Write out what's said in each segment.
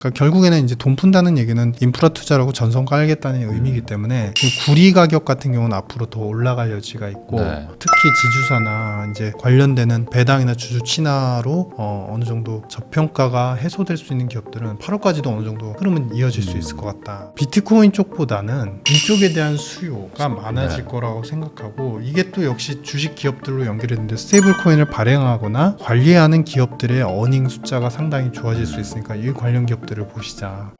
그러니까 결국에는 이제 돈 푼다는 얘기는 인프라 투자라고 전선 깔겠다는 의미이기 때문에 구리 가격 같은 경우는 앞으로 더 올라갈 여지가 있고 특히 지주사나 이제 관련되는 배당이나 주주 친화로 어느 정도 저평가가 해소될 수 있는 기업들은 8월까지도 어느 정도 흐름은 이어질 수 있을 것 같다. 비트코인 쪽보다는 이쪽에 대한 수요가 많아질 거라고 생각하고 이게 또 역시 주식 기업들로 연결했는데 스테이블 코인을 발행하거나 관리하는 기업들의 어닝 숫자가 상당히 좋아질 수 있으니까 이 관련 기업들을 보시자.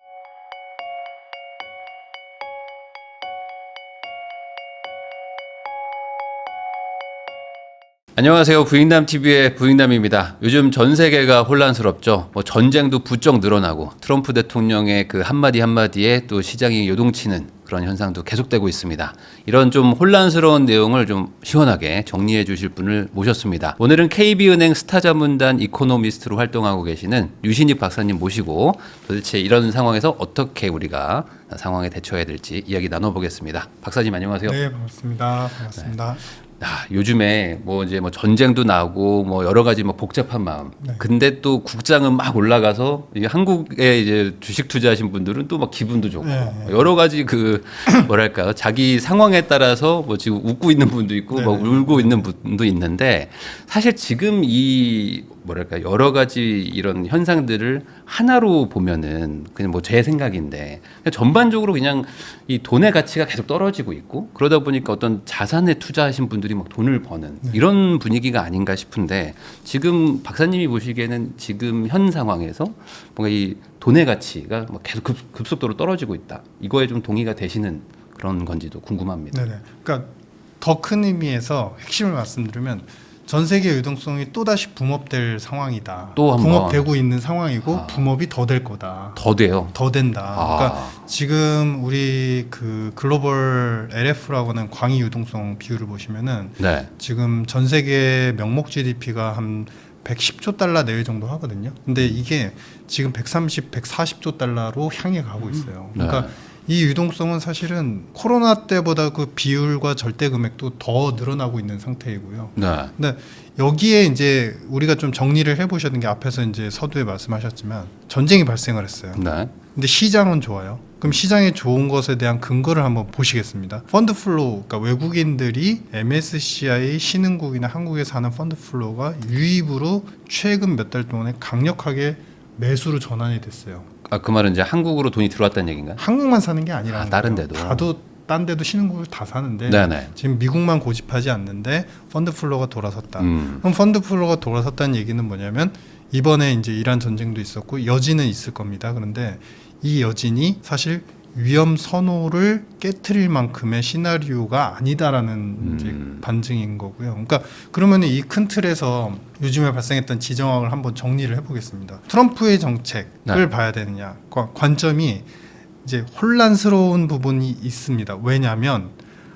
안녕하세요. 부익남TV의 부익남입니다. 요즘 전 세계가 혼란스럽죠. 전쟁도 부쩍 늘어나고 트럼프 대통령의 그 한마디 한마디에 또 시장이 요동치는 그런 현상도 계속되고 있습니다. 이런 좀 혼란스러운 내용을 좀 시원하게 정리해 주실 분을 모셨습니다. 오늘은 KB은행 스타자문단 이코노미스트로 활동하고 계시는 유신익 박사님 모시고 도대체 이런 상황에서 어떻게 우리가 상황에 대처해야 될지 이야기 나눠보겠습니다. 박사님 안녕하세요. 네, 반갑습니다. 반갑습니다. 요즘에 이제 전쟁도 나고 여러 가지 복잡한 마음. 네. 근데 또 국장은 막 올라가서 이게 한국에 이제 주식 투자하신 분들은 또 막 기분도 좋고 여러 가지 그 뭐랄까요 자기 상황에 따라서 지금 웃고 있는 분도 있고 막 울고 있는 분도 있는데 사실 지금 이 뭐랄까 여러 가지 이런 현상들을 하나로 보면은 그냥 제 생각인데 그냥 전반적으로 그냥 이 돈의 가치가 계속 떨어지고 있고 그러다 보니까 어떤 자산에 투자하신 분들이 막 돈을 버는 이런 분위기가 아닌가 싶은데 지금 박사님이 보시기에는 지금 현 상황에서 뭔가 이 돈의 가치가 계속 급속도로 떨어지고 있다. 이거에 좀 동의가 되시는 그런 건지도 궁금합니다. 네네. 그러니까 더 큰 의미에서 핵심을 말씀드리면 전 세계 유동성이 또다시 붐업될 상황이다. 또 한번 붐업되고 있는 상황이고 붐업이 더 될 거다. 더 돼요. 더 된다. 그러니까 지금 우리 그 글로벌 LF라고 하는 광의 유동성 비율을 보시면은 지금 전 세계 명목 GDP가 한 110조 달러 내외 정도 하거든요. 근데 이게 지금 130, 140조 달러로 향해 가고 있어요. 그러니까 이 유동성은 사실은 코로나 때보다 그 비율과 절대 금액도 더 늘어나고 있는 상태이고요. 근데 여기에 이제 우리가 좀 정리를 해보셔야 되는 게 앞에서 이제 서두에 말씀하셨지만 전쟁이 발생을 했어요. 근데 시장은 좋아요. 그럼 시장에 좋은 것에 대한 근거를 한번 보시겠습니다. 펀드 플로우, 그러니까 외국인들이 MSCI 신흥국이나 한국에서 하는 펀드 플로우가 유입으로 최근 몇 달 동안에 강력하게 매수로 전환이 됐어요. 그 말은 이제 한국으로 돈이 들어왔다는 얘기인가요? 한국만 사는 게 아니라 다른 데도 딴 데도 신흥국을 다 사는데 지금 미국만 고집하지 않는데 펀드 플로우가 돌아섰다. 그럼 펀드 플로우가 돌아섰다는 얘기는 뭐냐면 이번에 이제 이란 전쟁도 있었고 여진은 있을 겁니다. 그런데 이 여진이 사실 위험 선호를 깨트릴 만큼의 시나리오가 아니다라는 이제 반증인 거고요. 그러니까 그러면 이 큰 틀에서 요즘에 발생했던 지정학을 한번 정리를 해보겠습니다. 트럼프의 정책을 봐야 되느냐 관점이 이제 혼란스러운 부분이 있습니다. 왜냐하면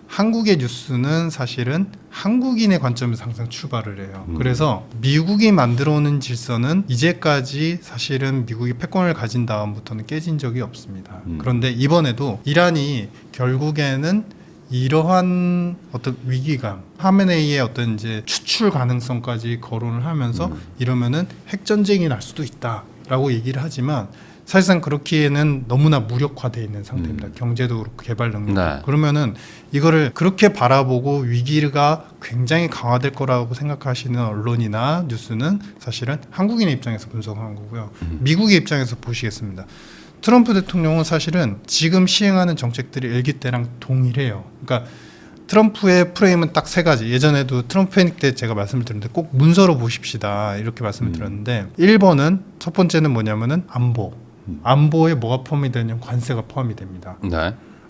한국의 뉴스는 사실은 한국인의 관점에서 항상 출발을 해요. 그래서 미국이 만들어오는 질서는 이제까지 사실은 미국이 패권을 가진 다음부터는 깨진 적이 없습니다. 그런데 이번에도 이란이 결국에는 이러한 어떤 위기감, 하메네이의 어떤 이제 추출 가능성까지 거론을 하면서 이러면은 핵전쟁이 날 수도 있다라고 얘기를 하지만 사실상 그렇기에는 너무나 무력화되어 있는 상태입니다. 경제도 그렇고 개발 능력. 그러면은 이거를 그렇게 바라보고 위기가 굉장히 강화될 거라고 생각하시는 언론이나 뉴스는 사실은 한국인의 입장에서 분석한 거고요. 미국의 입장에서 보시겠습니다. 트럼프 대통령은 사실은 지금 시행하는 정책들이 일기 때랑 동일해요. 그러니까 트럼프의 프레임은 딱 세 가지. 예전에도 트럼프 패닉 때 제가 말씀을 드렸는데 꼭 문서로 보십시다 이렇게 말씀을 드렸는데 1번은 첫 번째는 뭐냐면은 안보에 뭐가 포함이 되냐면 관세가 포함이 됩니다.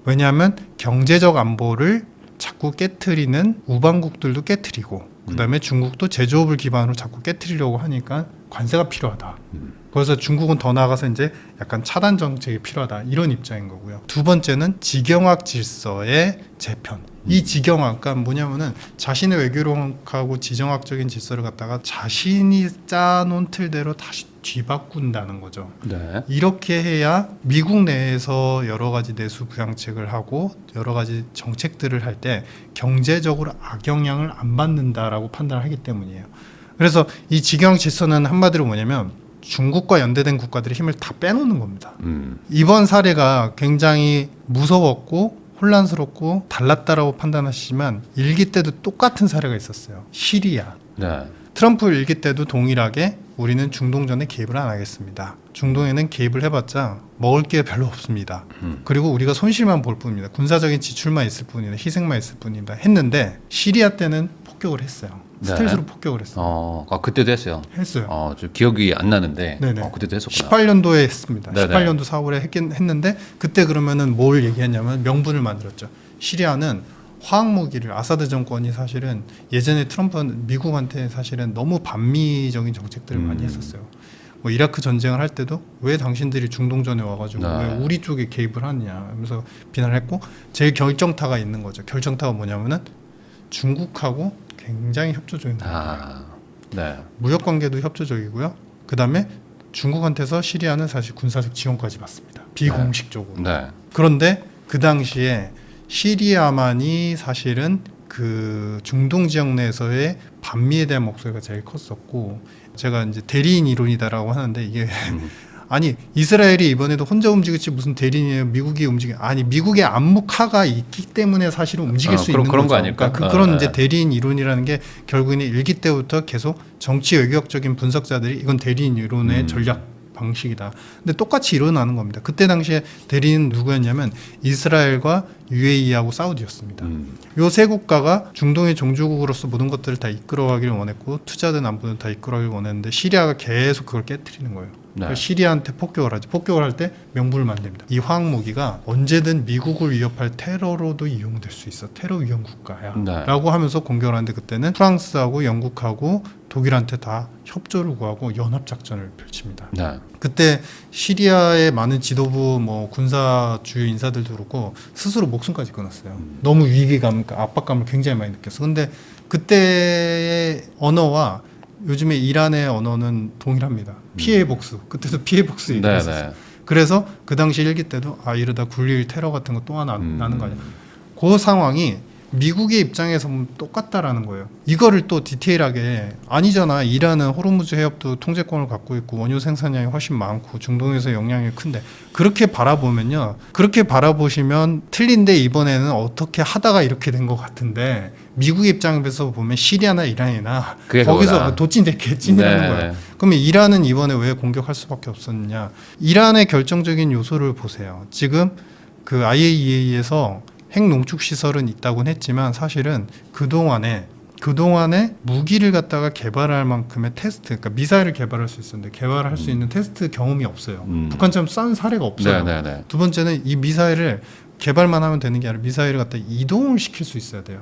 왜냐하면 경제적 안보를 자꾸 깨트리는 우방국들도 깨트리고 그다음에 중국도 제조업을 기반으로 자꾸 깨트리려고 하니까 관세가 필요하다. 그래서 중국은 더 나아가서 이제 약간 차단 정책이 필요하다 이런 입장인 거고요. 두 번째는 지경학 질서의 재편. 이 지경학, 그러니까 뭐냐면은 자신의 외교력하고 지정학적인 질서를 갖다가 자신이 짜놓은 틀대로 다시 뒤바꾼다는 거죠. 이렇게 해야 미국 내에서 여러 가지 내수 부양책을 하고 여러 가지 정책들을 할 때 경제적으로 악영향을 안 받는다라고 판단을 하기 때문이에요. 그래서 이 지경학 질서는 한마디로 뭐냐면 중국과 연대된 국가들의 힘을 다 빼놓는 겁니다. 이번 사례가 굉장히 무서웠고 혼란스럽고 달랐다라고 판단하시지만 일기 때도 똑같은 사례가 있었어요. 시리아. 네. 트럼프 일기 때도 동일하게 우리는 중동전에 개입을 안 하겠습니다. 중동에는 개입을 해봤자 먹을 게 별로 없습니다. 그리고 우리가 손실만 볼 뿐입니다. 군사적인 지출만 있을 뿐이다. 희생만 있을 뿐입니다. 했는데 시리아 때는 폭격을 했어요. 스텔스로 폭격을 했어요. 그때도 했어요. 했어요. 저 기억이 안 나는데 네네. 그때도 했었구나. 18년도에 했습니다. 네네. 18년도 4월에 했는데 그때 그러면은 뭘 얘기했냐면 명분을 만들었죠. 시리아는 화학무기를 아사드 정권이 사실은 예전에 트럼프는 미국한테 사실은 너무 반미적인 정책들을 많이 했었어요. 뭐 이라크 전쟁을 할 때도 왜 당신들이 중동전에 와가지고 왜 우리 쪽에 개입을 하느냐 하면서 비난을 했고 제일 결정타가 있는 거죠. 결정타가 뭐냐면은 중국하고 굉장히 협조적인 거예요. 네. 무역 관계도 협조적이고요. 그 다음에 중국한테서 시리아는 사실 군사적 지원까지 받습니다. 비공식적으로. 네. 그런데 그 당시에 시리아만이 사실은 그 중동 지역 내에서의 반미에 대한 목소리가 제일 컸었고 제가 이제 대리인 이론이다라고 하는데 이게 아니 이스라엘이 이번에도 혼자 움직였지 무슨 대리인이에요. 미국이 아니 미국의 암묵화가 있기 때문에 사실은 움직일 수 있는 그런 거죠. 거 아닐까? 그러니까 그런 이제 대리인 이론이라는 게 결국에는 일기 때부터 계속 정치 외교학적인 분석자들이 이건 대리인 이론의 전략 방식이다. 근데 똑같이 일어나는 겁니다. 그때 당시에 대리인은 누구였냐면 이스라엘과 UAE하고 사우디였습니다. 요 세 국가가 중동의 종주국으로서 모든 것들을 다 이끌어가기를 원했고 투자든 안보든 다 이끌어가기를 원했는데 시리아가 계속 그걸 깨트리는 거예요. 그러니까 시리아한테 폭격을 하죠. 폭격을 할 때 명분을 만듭니다. 이 화학무기가 언제든 미국을 위협할 테러로도 이용될 수 있어. 테러 위험 국가야. 라고 하면서 공격을 하는데 그때는 프랑스하고 영국하고 독일한테 다 협조를 구하고 연합작전을 펼칩니다. 그때 시리아의 많은 지도부 뭐 군사 주요 인사들도 그렇고 스스로 목숨까지 끊었어요. 너무 위기감, 압박감을 굉장히 많이 느꼈어. 근데 그때의 언어와 요즘에 이란의 언어는 동일합니다. 피해 복수. 그때도 피해 복수 얘기했었어요. 그래서 그 당시 일기 때도 이러다 굴릴 테러 같은 거 또 하나 나는 거 아니야. 그 상황이 미국의 입장에서 보면 똑같다라는 거예요. 이거를 또 디테일하게 아니잖아. 이란은 호르무즈 해협도 통제권을 갖고 있고 원유 생산량이 훨씬 많고 중동에서 영향이 큰데 그렇게 바라보면요. 그렇게 바라보시면 틀린데 이번에는 어떻게 하다가 이렇게 된 것 같은데 미국의 입장에서 보면 시리아나 이란이나 거기서 도찐 개찐이라는 거예요. 그러면 이란은 이번에 왜 공격할 수밖에 없었느냐. 이란의 결정적인 요소를 보세요. 지금 그 IAEA에서 핵 농축 시설은 있다고는 했지만 사실은 그동안에 무기를 갖다가 개발할 만큼의 테스트, 그러니까 미사일을 개발할 수 있었는데 개발할 수 있는 테스트 경험이 없어요. 북한처럼 싼 사례가 없어요. 두 번째는 이 미사일을 개발만 하면 되는 게 아니라 미사일을 갖다 이동을 시킬 수 있어야 돼요.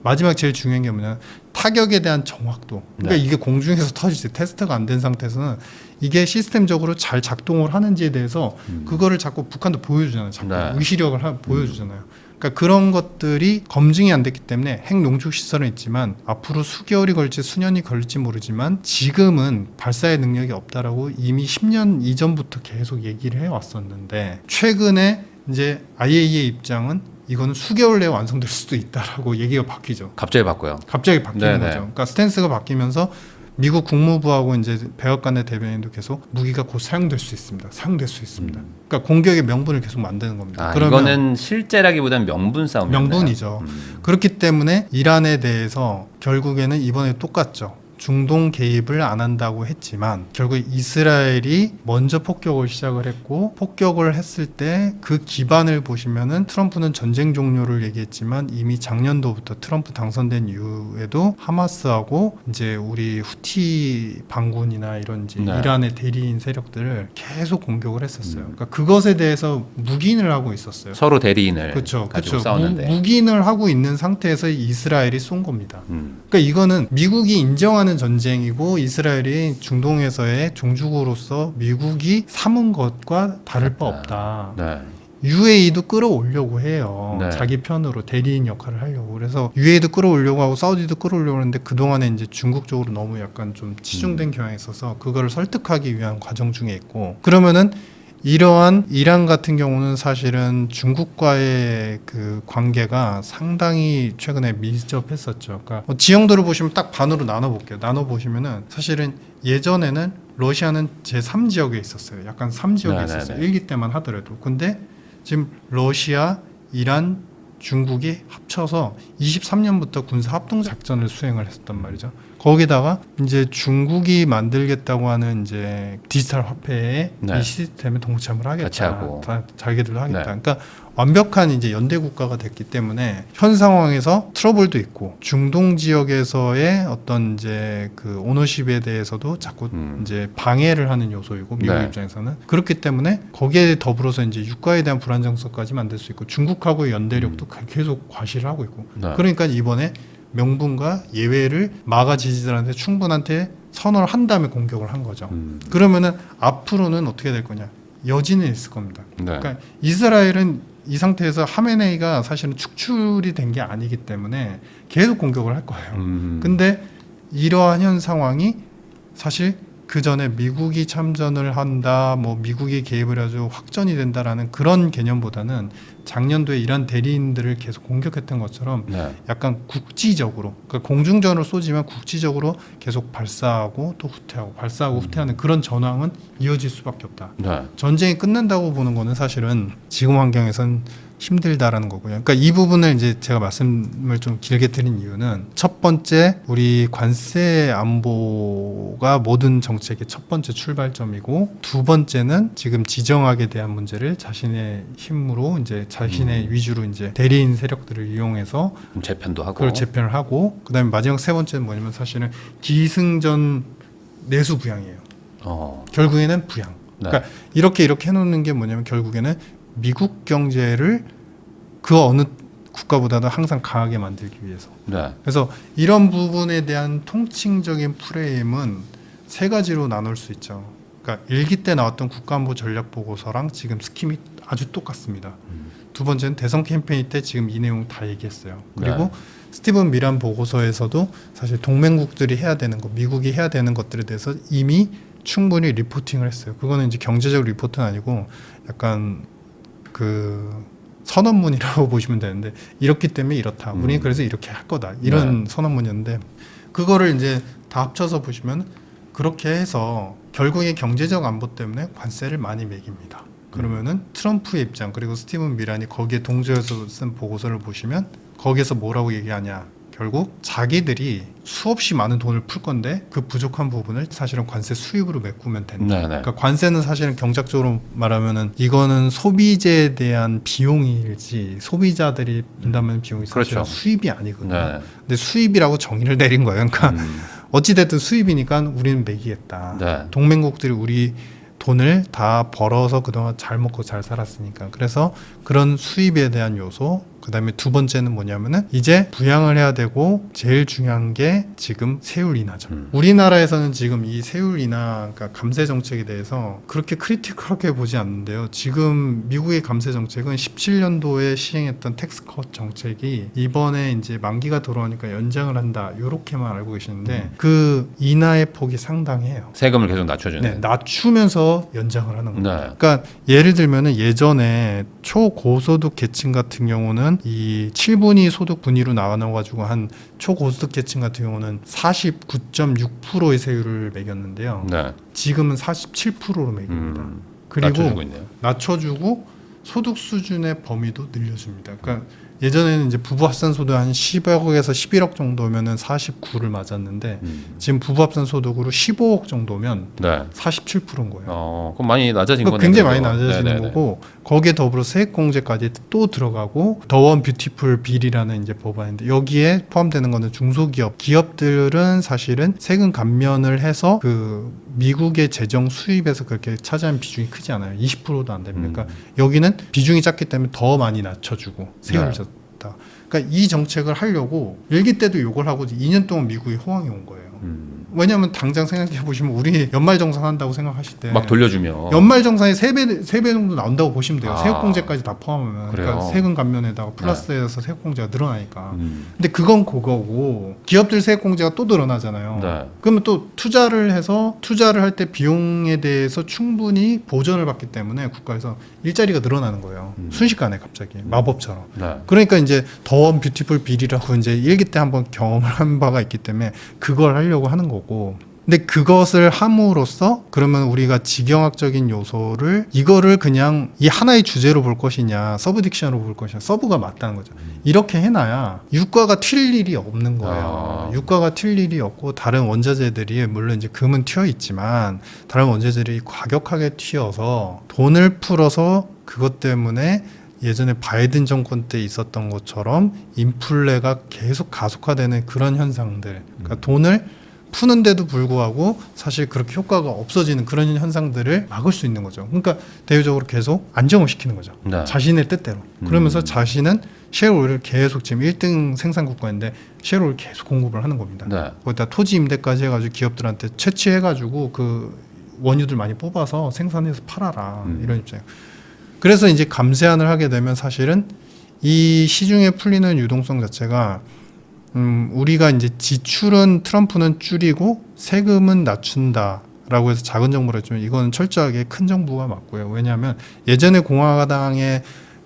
마지막 제일 중요한 게 뭐냐, 타격에 대한 정확도. 그러니까 이게 공중에서 터질 때 테스트가 안 된 상태에서는 이게 시스템적으로 잘 작동을 하는지에 대해서 그거를 자꾸 북한도 보여주잖아요. 자꾸 의시력을 보여주잖아요. 그러니까 그런 것들이 검증이 안 됐기 때문에 핵 농축 시설은 있지만 앞으로 수개월이 걸릴지 수년이 걸릴지 모르지만 지금은 발사의 능력이 없다라고 이미 10년 이전부터 계속 얘기를 해왔었는데 최근에 이제 IAEA 입장은 이거는 수개월 내에 완성될 수도 있다라고 얘기가 바뀌죠. 갑자기 바뀌어요. 갑자기 바뀌는 거죠. 그러니까 스탠스가 바뀌면서 미국 국무부하고 이제 백악관의 대변인도 계속 무기가 곧 사용될 수 있습니다. 그러니까 공격의 명분을 계속 만드는 겁니다. 그러면 이거는 실제라기보다는 명분 싸움이죠. 명분이죠. 그렇기 때문에 이란에 대해서 결국에는 이번에 똑같죠. 중동 개입을 안 한다고 했지만 결국 이스라엘이 먼저 폭격을 시작을 했고 폭격을 했을 때 그 기반을 보시면은 트럼프는 전쟁 종료를 얘기했지만 이미 작년도부터 트럼프 당선된 이후에도 하마스하고 이제 우리 후티 반군이나 이런 이제 이란의 대리인 세력들을 계속 공격을 했었어요. 그러니까 그것에 대해서 묵인을 하고 있었어요. 서로 대리인을 가지고 싸웠는데 묵인을 하고 있는 상태에서 이스라엘이 쏜 겁니다. 그러니까 이거는 미국이 인정하는 전쟁이고 이스라엘이 중동에서의 종주국으로서 미국이 삼은 것과 다를 바 없다. UAE도 끌어오려고 해요. 자기 편으로 대리인 역할을 하려고. 그래서 UAE도 끌어오려고 하고 사우디도 끌어오려고 하는데 그동안에 이제 중국 쪽으로 너무 약간 좀 치중된 경향이 있어서 그거를 설득하기 위한 과정 중에 있고 그러면은 이러한 이란 같은 경우는 사실은 중국과의 그 관계가 상당히 최근에 밀접했었죠. 그러니까 지형도를 보시면 딱 반으로 나눠볼게요. 나눠보시면은 사실은 예전에는 러시아는 제3지역에 있었어요. 약간 3지역에 있었어요. 1기 때만 하더라도. 근데 지금 러시아, 이란, 중국이 합쳐서 23년부터 군사 합동 작전을 수행을 했었단 말이죠. 거기다가 이제 중국이 만들겠다고 하는 이제 디지털 화폐에 네. 이 시스템에 동참을 하겠다. 같이 하고. 다 자기들도 하겠다. 네. 그러니까 완벽한 이제 연대 국가가 됐기 때문에 현 상황에서 트러블도 있고 중동 지역에서의 어떤 이제 그 오너십에 대해서도 자꾸 이제 방해를 하는 요소이고 미국 네. 입장에서는 그렇기 때문에 거기에 더불어서 이제 유가에 대한 불안정성까지 만들 수 있고 중국하고의 연대력도 계속 과시를 하고 있고 네. 그러니까 이번에 명분과 예외를 마가 지지자들한테 충분한테 선언을 한 다음에 공격을 한 거죠. 그러면은 앞으로는 어떻게 될 거냐? 여지는 있을 겁니다. 네. 그러니까 이스라엘은 이 상태에서 하메네이가 사실은 축출이 된 게 아니기 때문에 계속 공격을 할 거예요. 근데 이러한 현 상황이 사실 그 전에 미국이 참전을 한다, 뭐 미국이 개입을 해서 확전이 된다라는 그런 개념보다는 작년도에 이란 대리인들을 계속 공격했던 것처럼 네. 약간 국지적으로, 그러니까 공중전으로 쏘지만 국지적으로 계속 발사하고 또 후퇴하고 발사하고 후퇴하는 그런 전황은 이어질 수밖에 없다. 네. 전쟁이 끝난다고 보는 거는 사실은 지금 환경에선 힘들다라는 거고요. 그러니까 이 부분을 이제 제가 말씀을 좀 길게 드린 이유는 첫 번째 우리 관세 안보가 모든 정책의 첫 번째 출발점이고 두 번째는 지금 지정학에 대한 문제를 자신의 힘으로 이제 자신의 위주로 이제 대리인 세력들을 이용해서 재편도 하고 그걸 재편을 하고 그다음에 마지막 세 번째는 뭐냐면 사실은 기승전 내수 부양이에요. 결국에는 부양. 네. 그러니까 이렇게 해놓는 게 뭐냐면 결국에는 미국 경제를 그 어느 국가보다도 항상 강하게 만들기 위해서. 네. 그래서 이런 부분에 대한 통칭적인 프레임은 세 가지로 나눌 수 있죠. 그러니까 1기 때 나왔던 국가안보 전략 보고서랑 지금 스킴이 아주 똑같습니다. 두 번째는 대선 캠페인 때 지금 이 내용 다 얘기했어요. 그리고 네. 스티븐 미란 보고서에서도 사실 동맹국들이 해야 되는 것, 미국이 해야 되는 것들에 대해서 이미 충분히 리포팅을 했어요. 그거는 이제 경제적 리포트는 아니고 약간 그 선언문이라고 보시면 되는데 이렇기 때문에 이렇다. 우리는 그래서 이렇게 할 거다. 이런 선언문이었는데 그거를 이제 다 합쳐서 보시면 그렇게 해서 결국에 경제적 안보 때문에 관세를 많이 매깁니다. 그러면은 트럼프의 입장 그리고 스티븐 미란이 거기에 동조해서 쓴 보고서를 보시면 거기에서 뭐라고 얘기하냐. 결국 자기들이 수없이 많은 돈을 풀 건데 그 부족한 부분을 사실은 관세 수입으로 메꾸면 된다. 네네. 그러니까 관세는 사실은 경제적으로 말하면은 이거는 소비재에 대한 비용이지 소비자들이 분담하는 비용이 사실 그렇죠. 수입이 아니거든요. 네. 근데 수입이라고 정의를 내린 거예요. 그러니까 어찌됐든 수입이니까 우리는 매기겠다. 네. 동맹국들이 우리 돈을 다 벌어서 그동안 잘 먹고 잘 살았으니까. 그래서 그런 수입에 대한 요소, 그 다음에 두 번째는 뭐냐면은 이제 부양을 해야 되고 제일 중요한 게 지금 세율 인하죠. 우리나라에서는 지금 이 세율 인하, 그러니까 감세 정책에 대해서 그렇게 크리티컬하게 보지 않는데요. 지금 미국의 감세 정책은 17년도에 시행했던 텍스컷 정책이 이번에 이제 만기가 돌아오니까 연장을 한다. 요렇게만 알고 계시는데 그 인하의 폭이 상당해요. 세금을 계속 낮춰주는. 네, 낮추면서 연장을 하는 거예요. 네. 그러니까 예를 들면은 예전에 초고소득 계층 같은 경우는 이 7분위 소득 분위로 나눠가지고 한 초고소득 계층 같은 경우는 49.6%의 세율을 매겼는데요. 네. 지금은 47%로 매깁니다. 낮춰주고 그리고 있네요. 낮춰주고 소득 수준의 범위도 늘려줍니다. 그러니까 예전에는 이제 부부 합산 소득 한 10억에서 11억 정도면은 49를 맞았는데 지금 부부 합산 소득으로 15억 정도면 네. 47%인 거예요. 그럼 많이 낮아진 거네요. 굉장히 많이 그래도. 낮아지는 네네네. 거고 거기에 더불어 세액공제까지 또 들어가고 더원 뷰티풀 빌이라는 이제 법안인데 여기에 포함되는 거는 중소기업 기업들은 사실은 세금 감면을 해서 그 미국의 재정 수입에서 그렇게 차지하는 비중이 크지 않아요. 20%도 안 됩니다. 그러니까 여기는 비중이 작기 때문에 더 많이 낮춰주고 세율을 네. 줬다. 그러니까 이 정책을 하려고 일기 때도 이걸 하고 2년 동안 미국이 호황이 온 거예요. 왜냐하면 당장 생각해 보시면 우리 연말정산 한다고 생각하실 때 막 돌려주며. 연말정산이 3배 정도 나온다고 보시면 돼요. 아. 세액공제까지 다 포함하면. 그러니까 그래요? 세금 감면에다가 플러스해서 세액공제가 늘어나니까. 근데 그건 그거고 기업들 세액공제가 또 늘어나잖아요. 네. 그러면 또 투자를 해서 투자를 할 때 비용에 대해서 충분히 보전을 받기 때문에 국가에서 일자리가 늘어나는 거예요. 순식간에 갑자기 마법처럼. 네. 그러니까 이제 더원 뷰티풀 빌이라고 이제 일기 때 한번 경험을 한 바가 있기 때문에 그걸 하려고 하는 거고 근데 그것을 함으로써 그러면 우리가 지경학적인 요소를 이거를 그냥 이 하나의 주제로 볼 것이냐 서브 딕션으로 볼 것이냐 서브가 맞다는 거죠. 이렇게 해놔야 유가가 튈 일이 없는 거예요. 유가가 튈 일이 없고 다른 원자재들이 물론 이제 금은 튀어 있지만 다른 원자재들이 과격하게 튀어서 돈을 풀어서 그것 때문에 예전에 바이든 정권 때 있었던 것처럼 인플레가 계속 가속화되는 그런 현상들, 그러니까 돈을 푸는데도 불구하고 사실 그렇게 효과가 없어지는 그런 현상들을 막을 수 있는 거죠. 그러니까 대외적으로 계속 안정을 시키는 거죠. 네. 자신의 뜻대로. 그러면서 자신은 셰일오일을 계속 지금 1등 생산 국가인데 셰일오일 계속 공급을 하는 겁니다. 네. 거기다 토지 임대까지 해가지고 기업들한테 채취해가지고 그 원유들 많이 뽑아서 생산해서 팔아라 이런 입장이에요. 그래서 이제 감세안을 하게 되면 사실은 이 시중에 풀리는 유동성 자체가 우리가 이제 지출은 트럼프는 줄이고 세금은 낮춘다라고 해서 작은 정부를 했지만 이건 철저하게 큰 정부가 맞고요. 왜냐하면 예전에 공화당의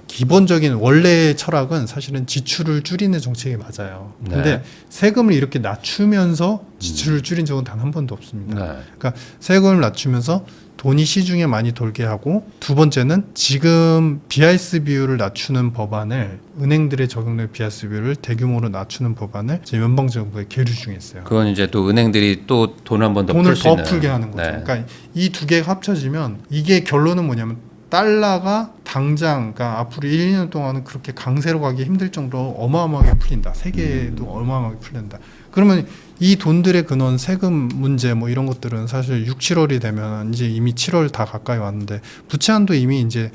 기본적인 원래의 철학은 사실은 지출을 줄이는 정책이 맞아요. 근데 세금을 이렇게 낮추면서 지출을 줄인 적은 단 한 번도 없습니다. 그러니까 세금을 낮추면서 돈이 시중에 많이 돌게 하고 두 번째는 지금 BIS 비율을 낮추는 법안을 은행들의 적용된 BIS 비율을 대규모로 낮추는 법안을 지금 연방정부에 계류 중에 있어요. 그건 이제 또 은행들이 또 돈 한 번 더 돈을 풀 수 더 있는. 풀게 하는 거죠. 네. 그러니까 이 두 개가 합쳐지면 이게 결론은 뭐냐면 달러가 당장 그러니까 앞으로 1, 2년 동안은 그렇게 강세로 가기 힘들 정도로 어마어마하게 풀린다. 세계도 어마어마하게 풀린다. 그러면 이 돈들의 근원 세금 문제 뭐 이런 것들은 사실 6, 7월이 되면 이제 이미 7월 다 가까이 왔는데 부채안도 이미 이제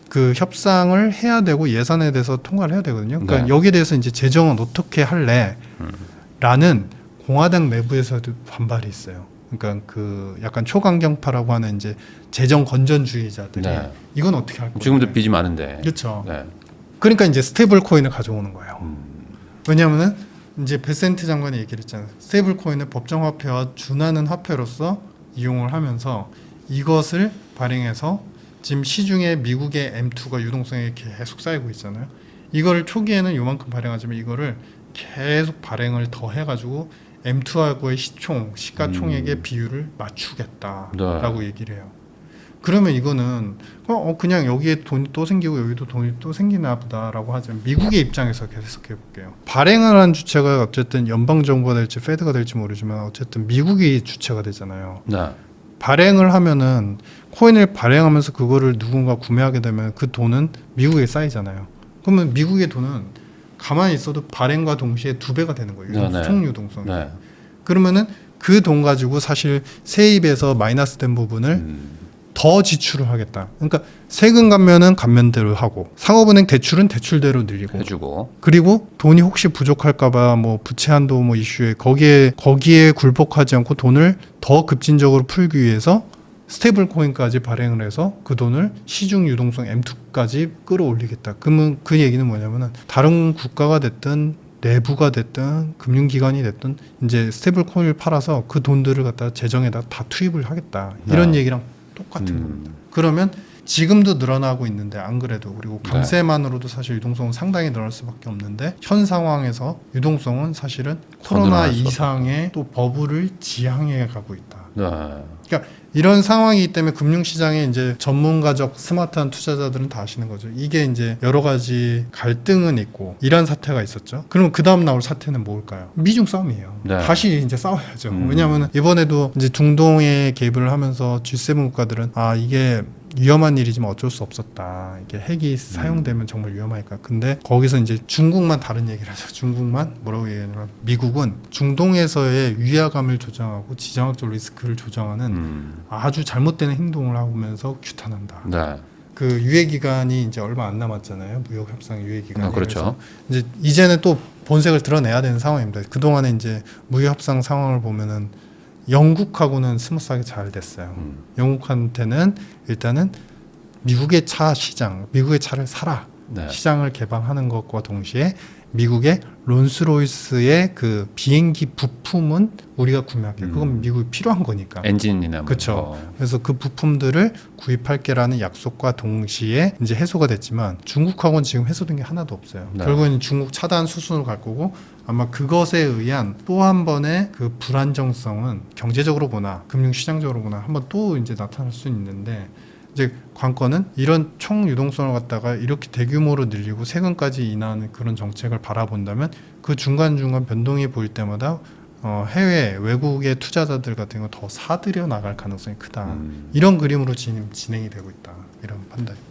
그 협상을 해야 되고 예산에 대해서 통과를 해야 되거든요. 그러니까 네. 여기에 대해서 이제 재정은 어떻게 할래? 라는 공화당 내부에서도 반발이 있어요. 그러니까 그 약간 초강경파라고 하는 이제 재정 건전주의자들이 네. 이건 어떻게 할 거예요? 지금도 빚이 많은데. 그렇죠. 네. 그러니까 이제 스테이블 코인을 가져오는 거예요. 왜냐하면은 이제 베센트 장관이 얘기를 했잖아요. 스테이블 코인을 법정 화폐와 준하는 화폐로서 이용을 하면서 이것을 발행해서 지금 시중에 미국의 M2가 유동성이 계속 쌓이고 있잖아요. 이거를 초기에는 요만큼 발행하지만 이거를 계속 발행을 더 해가지고 M2하고의 시가총액의 비율을 맞추겠다라고 얘기를 해요. 그러면 이거는 그냥 여기에 돈이 또 생기고 여기도 돈이 또 생기나 보다라고 하지만 미국의 입장에서 해석해 볼게요. 발행을 한 주체가 어쨌든 연방정부가 될지 페드가 될지 모르지만 어쨌든 미국이 주체가 되잖아요. 네. 발행을 하면은 코인을 발행하면서 그거를 누군가 구매하게 되면 그 돈은 미국에 쌓이잖아요. 그러면 미국의 돈은 가만히 있어도 발행과 동시에 2배가 되는 거예요. 총 유동성이. 네. 그러면은 그 돈 가지고 사실 세입에서 마이너스된 부분을 더 지출을 하겠다. 그러니까 세금 감면은 감면대로 하고 상업은행 대출은 대출대로 늘리고 해주고. 그리고 돈이 혹시 부족할까봐 뭐 부채 한도 뭐 이슈에 거기에 굴복하지 않고 돈을 더 급진적으로 풀기 위해서 스테이블 코인까지 발행을 해서 그 돈을 시중 유동성 M2까지 끌어올리겠다. 그러면 그 얘기는 뭐냐면은 다른 국가가 됐든 내부가 됐든 금융기관이 됐든 이제 스테이블 코인을 팔아서 그 돈들을 갖다 재정에다 다 투입을 하겠다. 이런 얘기랑 똑같은 겁니다. 그러면 지금도 늘어나고 있는데 안 그래도 그리고 감세만으로도 사실 유동성은 상당히 늘어날 수밖에 없는데 현 상황에서 유동성은 사실은 코로나 이상의 또 버블을 지향해 가고 있다. 그러니까 이런 상황이기 때문에 금융시장에 이제 전문가적 스마트한 투자자들은 다 아시는 거죠. 이게 이제 여러 가지 갈등은 있고 이런 사태가 있었죠. 그러면 그 다음 나올 사태는 뭘까요? 미중 싸움이에요. 다시 이제 싸워야죠. 왜냐하면 이번에도 이제 중동에 개입을 하면서 G7 국가들은 이게 위험한 일이지만 어쩔 수 없었다. 이게 핵이 사용되면 정말 위험하니까. 근데 거기서 이제 중국만 다른 얘기를 하죠. 중국만 뭐라고 얘기하냐면 미국은 중동에서의 위화감을 조정하고 지정학적 리스크를 조정하는 아주 잘못된 행동을 하면서 규탄한다. 그 유예 기간이 이제 얼마 안 남았잖아요. 무역 협상 유예 기간이. 그렇죠. 이제 이제는 또 본색을 드러내야 되는 상황입니다. 그 동안에 이제 무역 협상 상황을 보면은 영국하고는 스무스하게 잘 됐어요. 영국한테는 일단은 미국의 차 시장, 미국의 차를 사라. 시장을 개방하는 것과 동시에 미국의 롤스로이스의 그 비행기 부품은 우리가 구매할게. 그건 미국이 필요한 거니까. 엔진이나 그렇죠. 그래서 그 부품들을 구입할게라는 약속과 동시에 이제 해소가 됐지만 중국하고는 지금 해소된 게 하나도 없어요. 네. 결국은 중국 차단 수순으로 갈 거고 아마 그것에 의한 또 한 번의 그 불안정성은 경제적으로 보나 금융시장적으로 보나 한번 또 이제 나타날 수 있는데 이제 관건은 이런 총 유동성을 갖다가 이렇게 대규모로 늘리고 세금까지 인하하는 그런 정책을 바라본다면 그 중간중간 변동이 보일 때마다 해외 외국의 투자자들 같은 거 더 사들여 나갈 가능성이 크다. 이런 그림으로 진행이 되고 있다. 이런 판단입니다.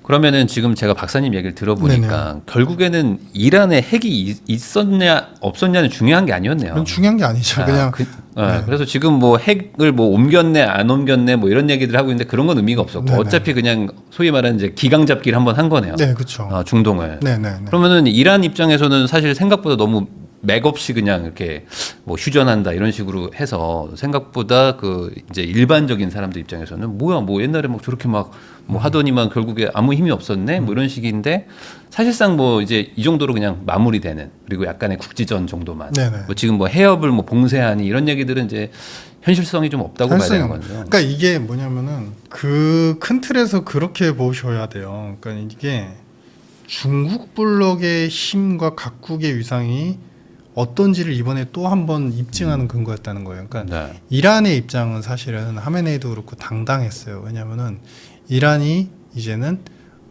그러면은 지금 제가 박사님 얘기를 들어보니까 네네. 결국에는 이란에 핵이 있었냐 없었냐는 중요한 게 아니었네요. 그건 중요한 게 아니죠. 그냥 네. 그래서 지금 뭐 핵을 뭐 옮겼네 안 옮겼네 뭐 이런 얘기들 하고 있는데 그런 건 의미가 없었고 네네. 어차피 그냥 소위 말하는 이제 기강 잡기를 한번 한 거네요. 네, 그렇죠. 중동을. 네네. 그러면은 이란 입장에서는 사실 생각보다 너무 맥없이 그냥 이렇게 뭐 휴전한다 이런 식으로 해서 생각보다 그 이제 일반적인 사람들 입장에서는 뭐야 뭐 옛날에 뭐 저렇게 막 뭐 하더니만 결국에 아무 힘이 없었네 뭐 이런 식인데 사실상 뭐 이제 이 정도로 그냥 마무리되는 그리고 약간의 국지전 정도만 네네. 뭐 지금 뭐 해협을 뭐 봉쇄하니 이런 얘기들은 이제 현실성이 좀 없다고 봐야 되는 거죠. 그러니까 이게 뭐냐면은 그 큰 틀에서 그렇게 보셔야 돼요. 그러니까 이게 중국 블록의 힘과 각국의 위상이 어떤지를 이번에 또 한 번 입증하는 근거였다는 거예요. 그러니까 네. 이란의 입장은 사실은 하메네이도 그렇고 당당했어요. 왜냐하면은 이란이 이제는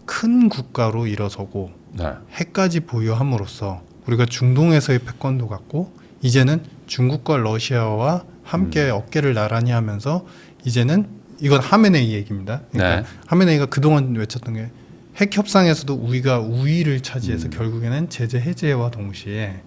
큰 국가로 일어서고 네. 핵까지 보유함으로써 우리가 중동에서의 패권도 갖고 이제는 중국과 러시아와 함께 어깨를 나란히 하면서 이제는 이건 하메네이 얘기입니다. 그러니까 네. 하메네이가 그동안 외쳤던 게 핵 협상에서도 우리가 우위를 차지해서 결국에는 제재 해제와 동시에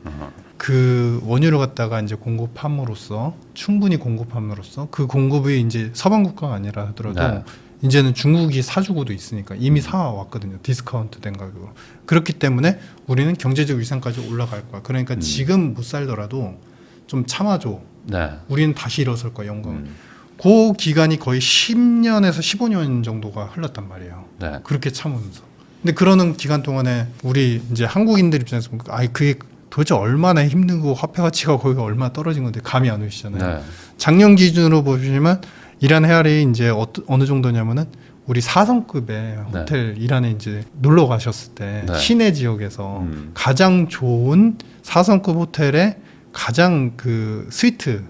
그 원유를 갖다가 이제 공급함으로써 충분히 공급함으로써 그 공급이 이제 서방 국가가 아니라 하더라도 네. 이제는 중국이 사주고도 있으니까 이미 사왔거든요. 디스카운트 된 가격으로. 그렇기 때문에 우리는 경제적 위상까지 올라갈 거야. 그러니까 지금 못 살더라도 좀 참아줘. 네. 우리는 다시 일어설 거야. 영광. 그 기간이 거의 10년에서 15년 정도가 흘렀단 말이에요. 네. 그렇게 참으면서. 근데 그러는 기간 동안에 우리 이제 한국인들 입장에서 보니까 아이 그게 도대체 얼마나 힘들고 화폐 가치가 거기가 얼마나 떨어진 건데 감이 안 오시잖아요. 네. 작년 기준으로 보시면 이란 헤아리 이제 어느 정도냐면은 우리 4성급의 호텔 이란에 이제 놀러 가셨을 때 네. 시내 지역에서 가장 좋은 4성급 호텔에 가장 그 스위트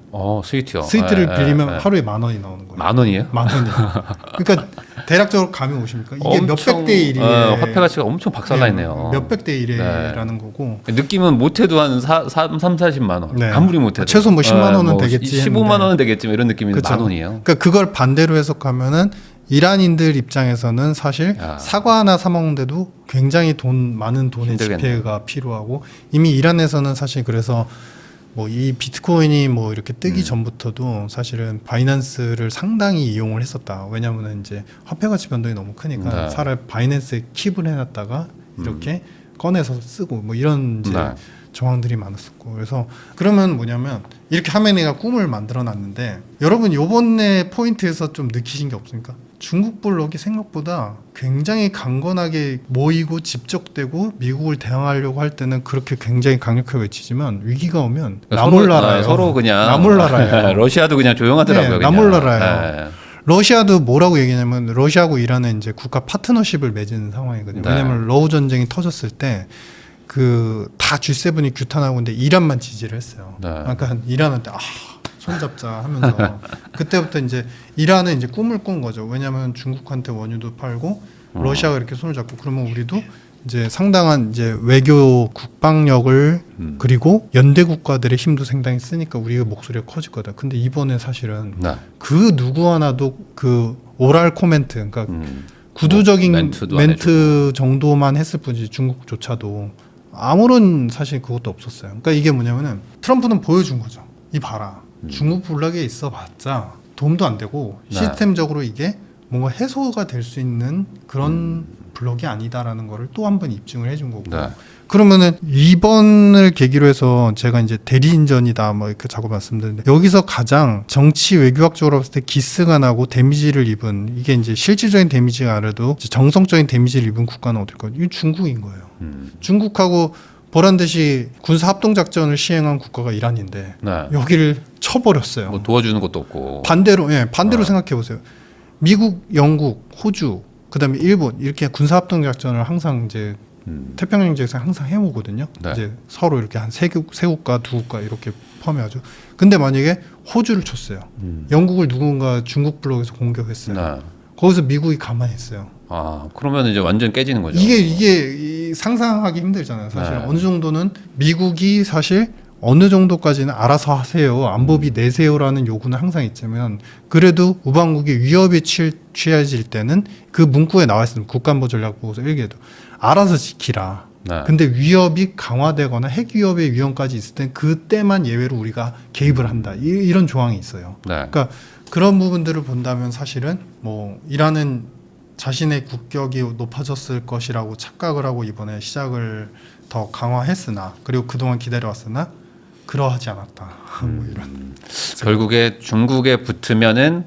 스위트요. 스위트를 빌리면 하루에 10,000원이 나오는 거예요. 10,000원이에요? 10,000원이요. 그러니까 대략적으로 감이 오십니까? 이게 몇백 대 1에 화폐 가치가 엄청 박살나 있네요. 몇백 대 1에라는 거고. 느낌은 못해도 한 30-40만 원. 네. 아무리 못해도. 최소 뭐 10만 원은 되겠지 15만 원은 되겠지만 이런 느낌인데 그쵸. 10,000원이에요. 그러니까 그걸 반대로 해석하면은 이란인들 입장에서는 사실 사과 하나 사 먹는데도 굉장히 많은 돈의 힘들겠네요. 지폐가 필요하고 이미 이란에서는 사실 그래서 뭐 이 비트코인이 뭐 이렇게 뜨기 전부터도 사실은 바이낸스를 상당히 이용을 했었다. 왜냐하면 이제 화폐 가치 변동이 너무 크니까 네. 차라리 바이낸스에 킵을 해놨다가 이렇게 꺼내서 쓰고 뭐 이런 이제 정황들이 많았었고 그래서 그러면 뭐냐면 이렇게 하메네이가 꿈을 만들어놨는데 여러분 요번에 포인트에서 좀 느끼신 게 없습니까? 중국 블록이 생각보다 굉장히 강건하게 모이고 집적되고 미국을 대항하려고 할 때는 그렇게 굉장히 강력하게 외치지만 위기가 오면 나몰라라요. 서로 그냥 나몰라라요. 러시아도 그냥 조용하더라고요. 네, 그냥. 나몰라라요. 네. 러시아도 뭐라고 얘기냐면 러시아하고 이란은 이제 국가 파트너십을 맺은 상황이거든요. 네. 왜냐하면 러우 전쟁이 터졌을 때 그 다 G7이 규탄하고 있는데 이란만 지지를 했어요. 네. 그러니까 이란한테 손잡자 하면서 그때부터 이제 이란은 이제 꿈을 꾼 거죠. 왜냐하면 중국한테 원유도 팔고 러시아가 이렇게 손을 잡고 그러면 우리도 이제 상당한 이제 외교 국방력을 그리고 연대 국가들의 힘도 상당히 쓰니까 우리가 목소리가 커질 거다. 근데 이번에 사실은 그 누구 하나도 그 오랄 코멘트 그러니까 구두적인 멘트 정도만 했을 뿐이지 중국조차도 아무런 사실 그것도 없었어요. 그러니까 이게 뭐냐면은 트럼프는 보여준 거죠. 이 봐라. 중국 블록에 있어봤자 도움도 안 되고 시스템적으로 이게 뭔가 해소가 될 수 있는 그런 블록이 아니다라는 거를 또 한 번 입증을 해준 거고. 네. 그러면은 이번을 계기로 해서 제가 이제 대리인전이다 뭐 이렇게 자꾸 말씀드리는데 여기서 가장 정치 외교학적으로 봤을 때 기스가 나고 데미지를 입은 이게 이제 실질적인 데미지가 아니라도 정성적인 데미지를 입은 국가는 어딜까요? 이게 중국인 거예요. 중국하고 보란 듯이 군사 합동 작전을 시행한 국가가 이란인데 네. 여기를 쳐버렸어요. 뭐 도와주는 것도 없고. 반대로 생각해 보세요. 미국, 영국, 호주, 그다음에 일본 이렇게 군사 합동 작전을 항상 이제 태평양 지역에서 항상 해오거든요. 네. 이제 서로 이렇게 한 세 국가, 두 국가 이렇게 포함해가지고. 근데 만약에 호주를 쳤어요. 영국을 누군가 중국 블록에서 공격했어요. 네. 거기서 미국이 가만히 있어요. 아, 그러면 이제 완전 깨지는 거죠. 이게 상상하기 힘들잖아요. 사실 네. 어느 정도는 미국이 사실 어느 정도까지는 알아서 하세요. 안보비 내세요라는 요구는 항상 있지만 그래도 우방국이 위협에 취해질 때는 그 문구에 나와 있는 국가안보 전략 보고서 일기에도 알아서 지키라. 네. 근데 위협이 강화되거나 핵 위협의 위험까지 있을 땐 그때만 예외로 우리가 개입을 한다. 이런 조항이 있어요. 네. 그러니까 그런 부분들을 본다면 사실은 뭐 이란은 자신의 국격이 높아졌을 것이라고 착각을 하고 이번에 시작을 더 강화했으나 그리고 그동안 기다려왔으나 그러하지 않았다. 뭐 이런. 결국에 중국에 붙으면은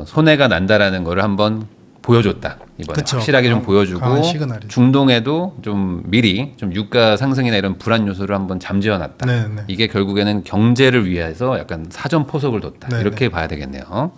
손해가 난다라는 거를 한번 보여줬다. 이번에 그쵸. 확실하게 좀 보여주고 강한 시그널이죠. 중동에도 좀 미리 좀 유가 상승이나 이런 불안 요소를 한번 잠재워놨다. 네네. 이게 결국에는 경제를 위해서 약간 사전 포석을 뒀다. 네네. 이렇게 봐야 되겠네요.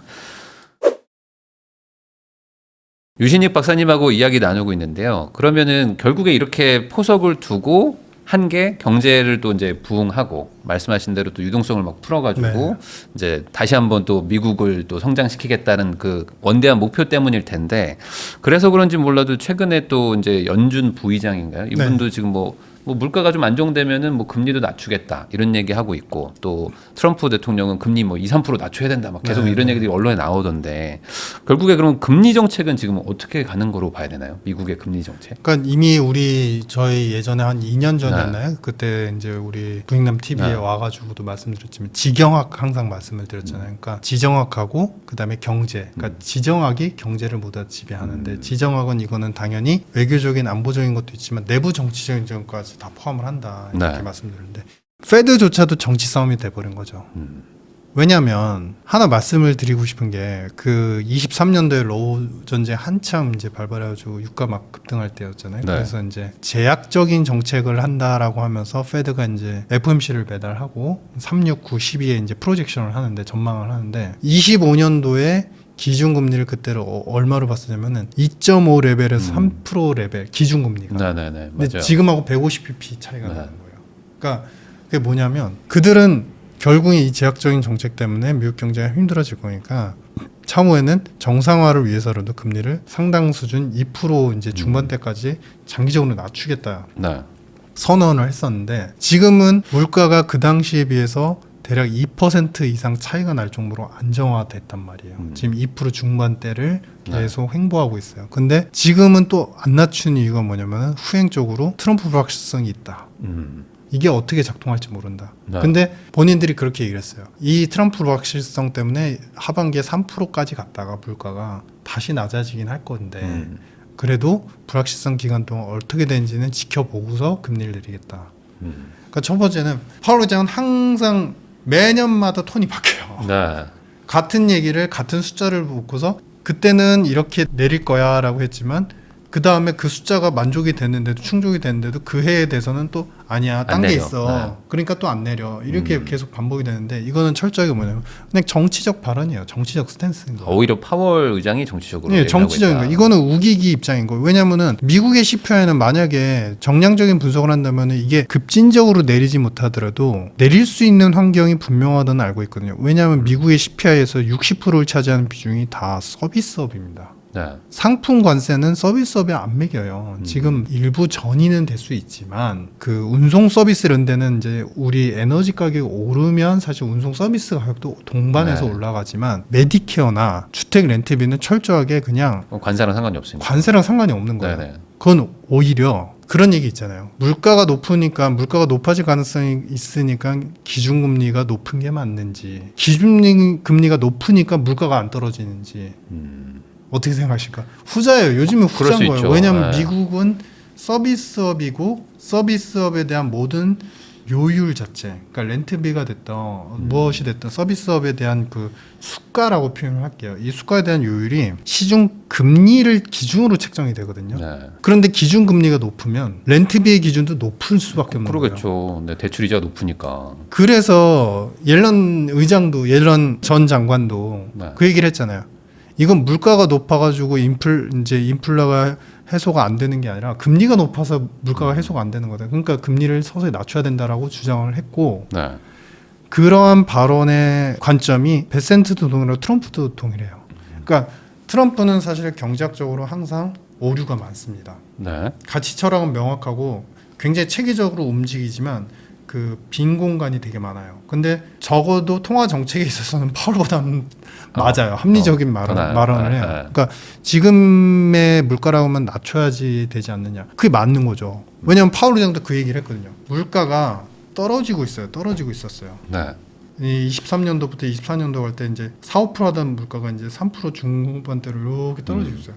유신익 박사님하고 이야기 나누고 있는데요. 그러면은 결국에 이렇게 포석을 두고 한 게 경제를 또 이제 부흥하고 말씀하신 대로 또 유동성을 막 풀어가지고 네. 이제 다시 한번 또 미국을 또 성장시키겠다는 그 원대한 목표 때문일 텐데 그래서 그런지 몰라도 최근에 또 이제 연준 부의장인가요? 이분도 네. 지금 뭐 물가가 좀 안정되면은 뭐 금리도 낮추겠다 이런 얘기 하고 있고 또 트럼프 대통령은 금리 뭐 2, 3% 낮춰야 된다 막 계속 네, 이런 네. 얘기들이 언론에 나오던데 결국에 그럼 금리 정책은 지금 어떻게 가는 거로 봐야 되나요? 미국의 금리 정책? 그러니까 이미 저희 예전에 한 2년 전이었나요? 그때 이제 우리 부익남 TV에 네. 와가지고도 말씀드렸지만 지정학 항상 말씀을 드렸잖아요. 그러니까 지정학하고 그다음에 경제. 그러니까 지정학이 경제를 모두 지배하는데 지정학은 이거는 당연히 외교적인 안보적인 것도 있지만 내부 정치적인 점까지 다 포함을 한다 이렇게 네. 말씀드렸는데 페드조차도 정치 싸움이 돼버린 거죠. 왜냐하면 하나 말씀을 드리고 싶은 게 그 23년도에 러우 전쟁 한참 이제 발발해가지고 유가 막 급등할 때였잖아요. 네. 그래서 이제 제약적인 정책을 한다라고 하면서 페드가 이제 FOMC를 배달하고 369, 12에 이제 프로젝션을 하는데 전망을 하는데 25년도에 기준금리를 그때로 얼마로 봤었냐면은 2.5 레벨에서 3% 레벨 기준금리가. 네네네 근데 맞아요. 지금하고 150bp 차이가 네. 나는 거예요. 그러니까 그게 뭐냐면 그들은 결국 이 제약적인 정책 때문에 미국 경제가 힘들어질 거니까 차후에는 정상화를 위해서라도 금리를 상당 수준 2% 이제 중반대까지 장기적으로 낮추겠다 네. 선언을 했었는데 지금은 물가가 그 당시에 비해서 대략 2% 이상 차이가 날 정도로 안정화됐단 말이에요. 지금 2% 중반대를 계속 횡보하고 있어요. 근데 지금은 또 안 낮춘 이유가 뭐냐면 후행적으로 트럼프 불확실성이 있다. 이게 어떻게 작동할지 모른다. 네. 근데 본인들이 그렇게 얘기를 했어요. 이 트럼프 불확실성 때문에 하반기에 3%까지 갔다가 물가가 다시 낮아지긴 할 건데 그래도 불확실성 기간 동안 어떻게 되는지는 지켜보고서 금리를 내리겠다. 그러니까 첫 번째는 파월 의장은 항상 매년마다 톤이 바뀌어요. 네. 같은 얘기를 같은 숫자를 놓고서 그때는 이렇게 내릴 거야라고 했지만 그 다음에 그 숫자가 만족이 됐는데도 충족이 됐는데도 그 해에 대해서는 또 아니야 딴 게 내려. 있어. 네. 그러니까 또 안 내려. 이렇게 계속 반복이 되는데 이거는 철저하게 뭐냐면 그냥 정치적 발언이에요. 정치적 스탠스인 거예요. 오히려 파월 의장이 정치적으로 네, 얘기하고 정치적인 있다. 거. 이거는 우기기 입장인 거예요. 왜냐하면은 미국의 CPI는 만약에 정량적인 분석을 한다면 이게 급진적으로 내리지 못하더라도 내릴 수 있는 환경이 분명하다는 알고 있거든요. 왜냐하면 미국의 CPI에서 60%를 차지하는 비중이 다 서비스업입니다. 네. 상품 관세는 서비스업에 안 매겨요. 지금 일부 전이는 될 수 있지만 그 운송 서비스 이런 데는 이제 우리 에너지 가격이 오르면 사실 운송 서비스 가격도 동반해서 네. 올라가지만 메디케어나 주택 렌트비는 철저하게 그냥 관세랑 상관이 없습니다. 관세랑 상관이 없는 거예요. 네네. 그건 오히려 그런 얘기 있잖아요. 물가가 높으니까 물가가 높아질 가능성이 있으니까 기준금리가 높은 게 맞는지 기준금리가 높으니까 물가가 안 떨어지는지 어떻게 생각하실까? 후자예요. 요즘은 그럴 수 후자인 거예요. 있죠. 왜냐하면 네. 미국은 서비스업이고 서비스업에 대한 모든 요율 자체, 그러니까 렌트비가 됐던 무엇이 됐든 서비스업에 대한 그 수가라고 표현을 할게요. 이 수가에 대한 요율이 시중 금리를 기준으로 책정이 되거든요. 네. 그런데 기준 금리가 높으면 렌트비의 기준도 높을 수밖에 없는 거예요. 그러겠죠. 네, 대출 이자가 높으니까. 그래서 옐런 의장도 옐런 전 장관도 네. 그 얘기를 했잖아요. 이건 물가가 높아가지고 인플라가 해소가 안 되는 게 아니라 금리가 높아서 물가가 해소가 안 되는 거다. 그러니까 금리를 서서히 낮춰야 된다라고 주장을 했고 네. 그러한 발언의 관점이 베센트도 동일하고 트럼프도 동일해요. 그러니까 트럼프는 사실 경제학적으로 항상 오류가 많습니다. 네. 가치 철학은 명확하고 굉장히 체계적으로 움직이지만 그 빈 공간이 되게 많아요. 근데 적어도 통화 정책에 있어서는 파월보다는 맞아요. 합리적인 발언을 해요. 그러니까 지금의 물가라고 하면 낮춰야지 되지 않느냐. 그게 맞는 거죠. 왜냐하면 파월 의장도 그 얘기를 했거든요. 물가가 떨어지고 있어요. 떨어지고 있었어요. 네. 이 23년도부터 24년도 갈 때 이제 4~5% 하던 물가가 이제 3% 중반대로 이렇게 떨어지고 있어요.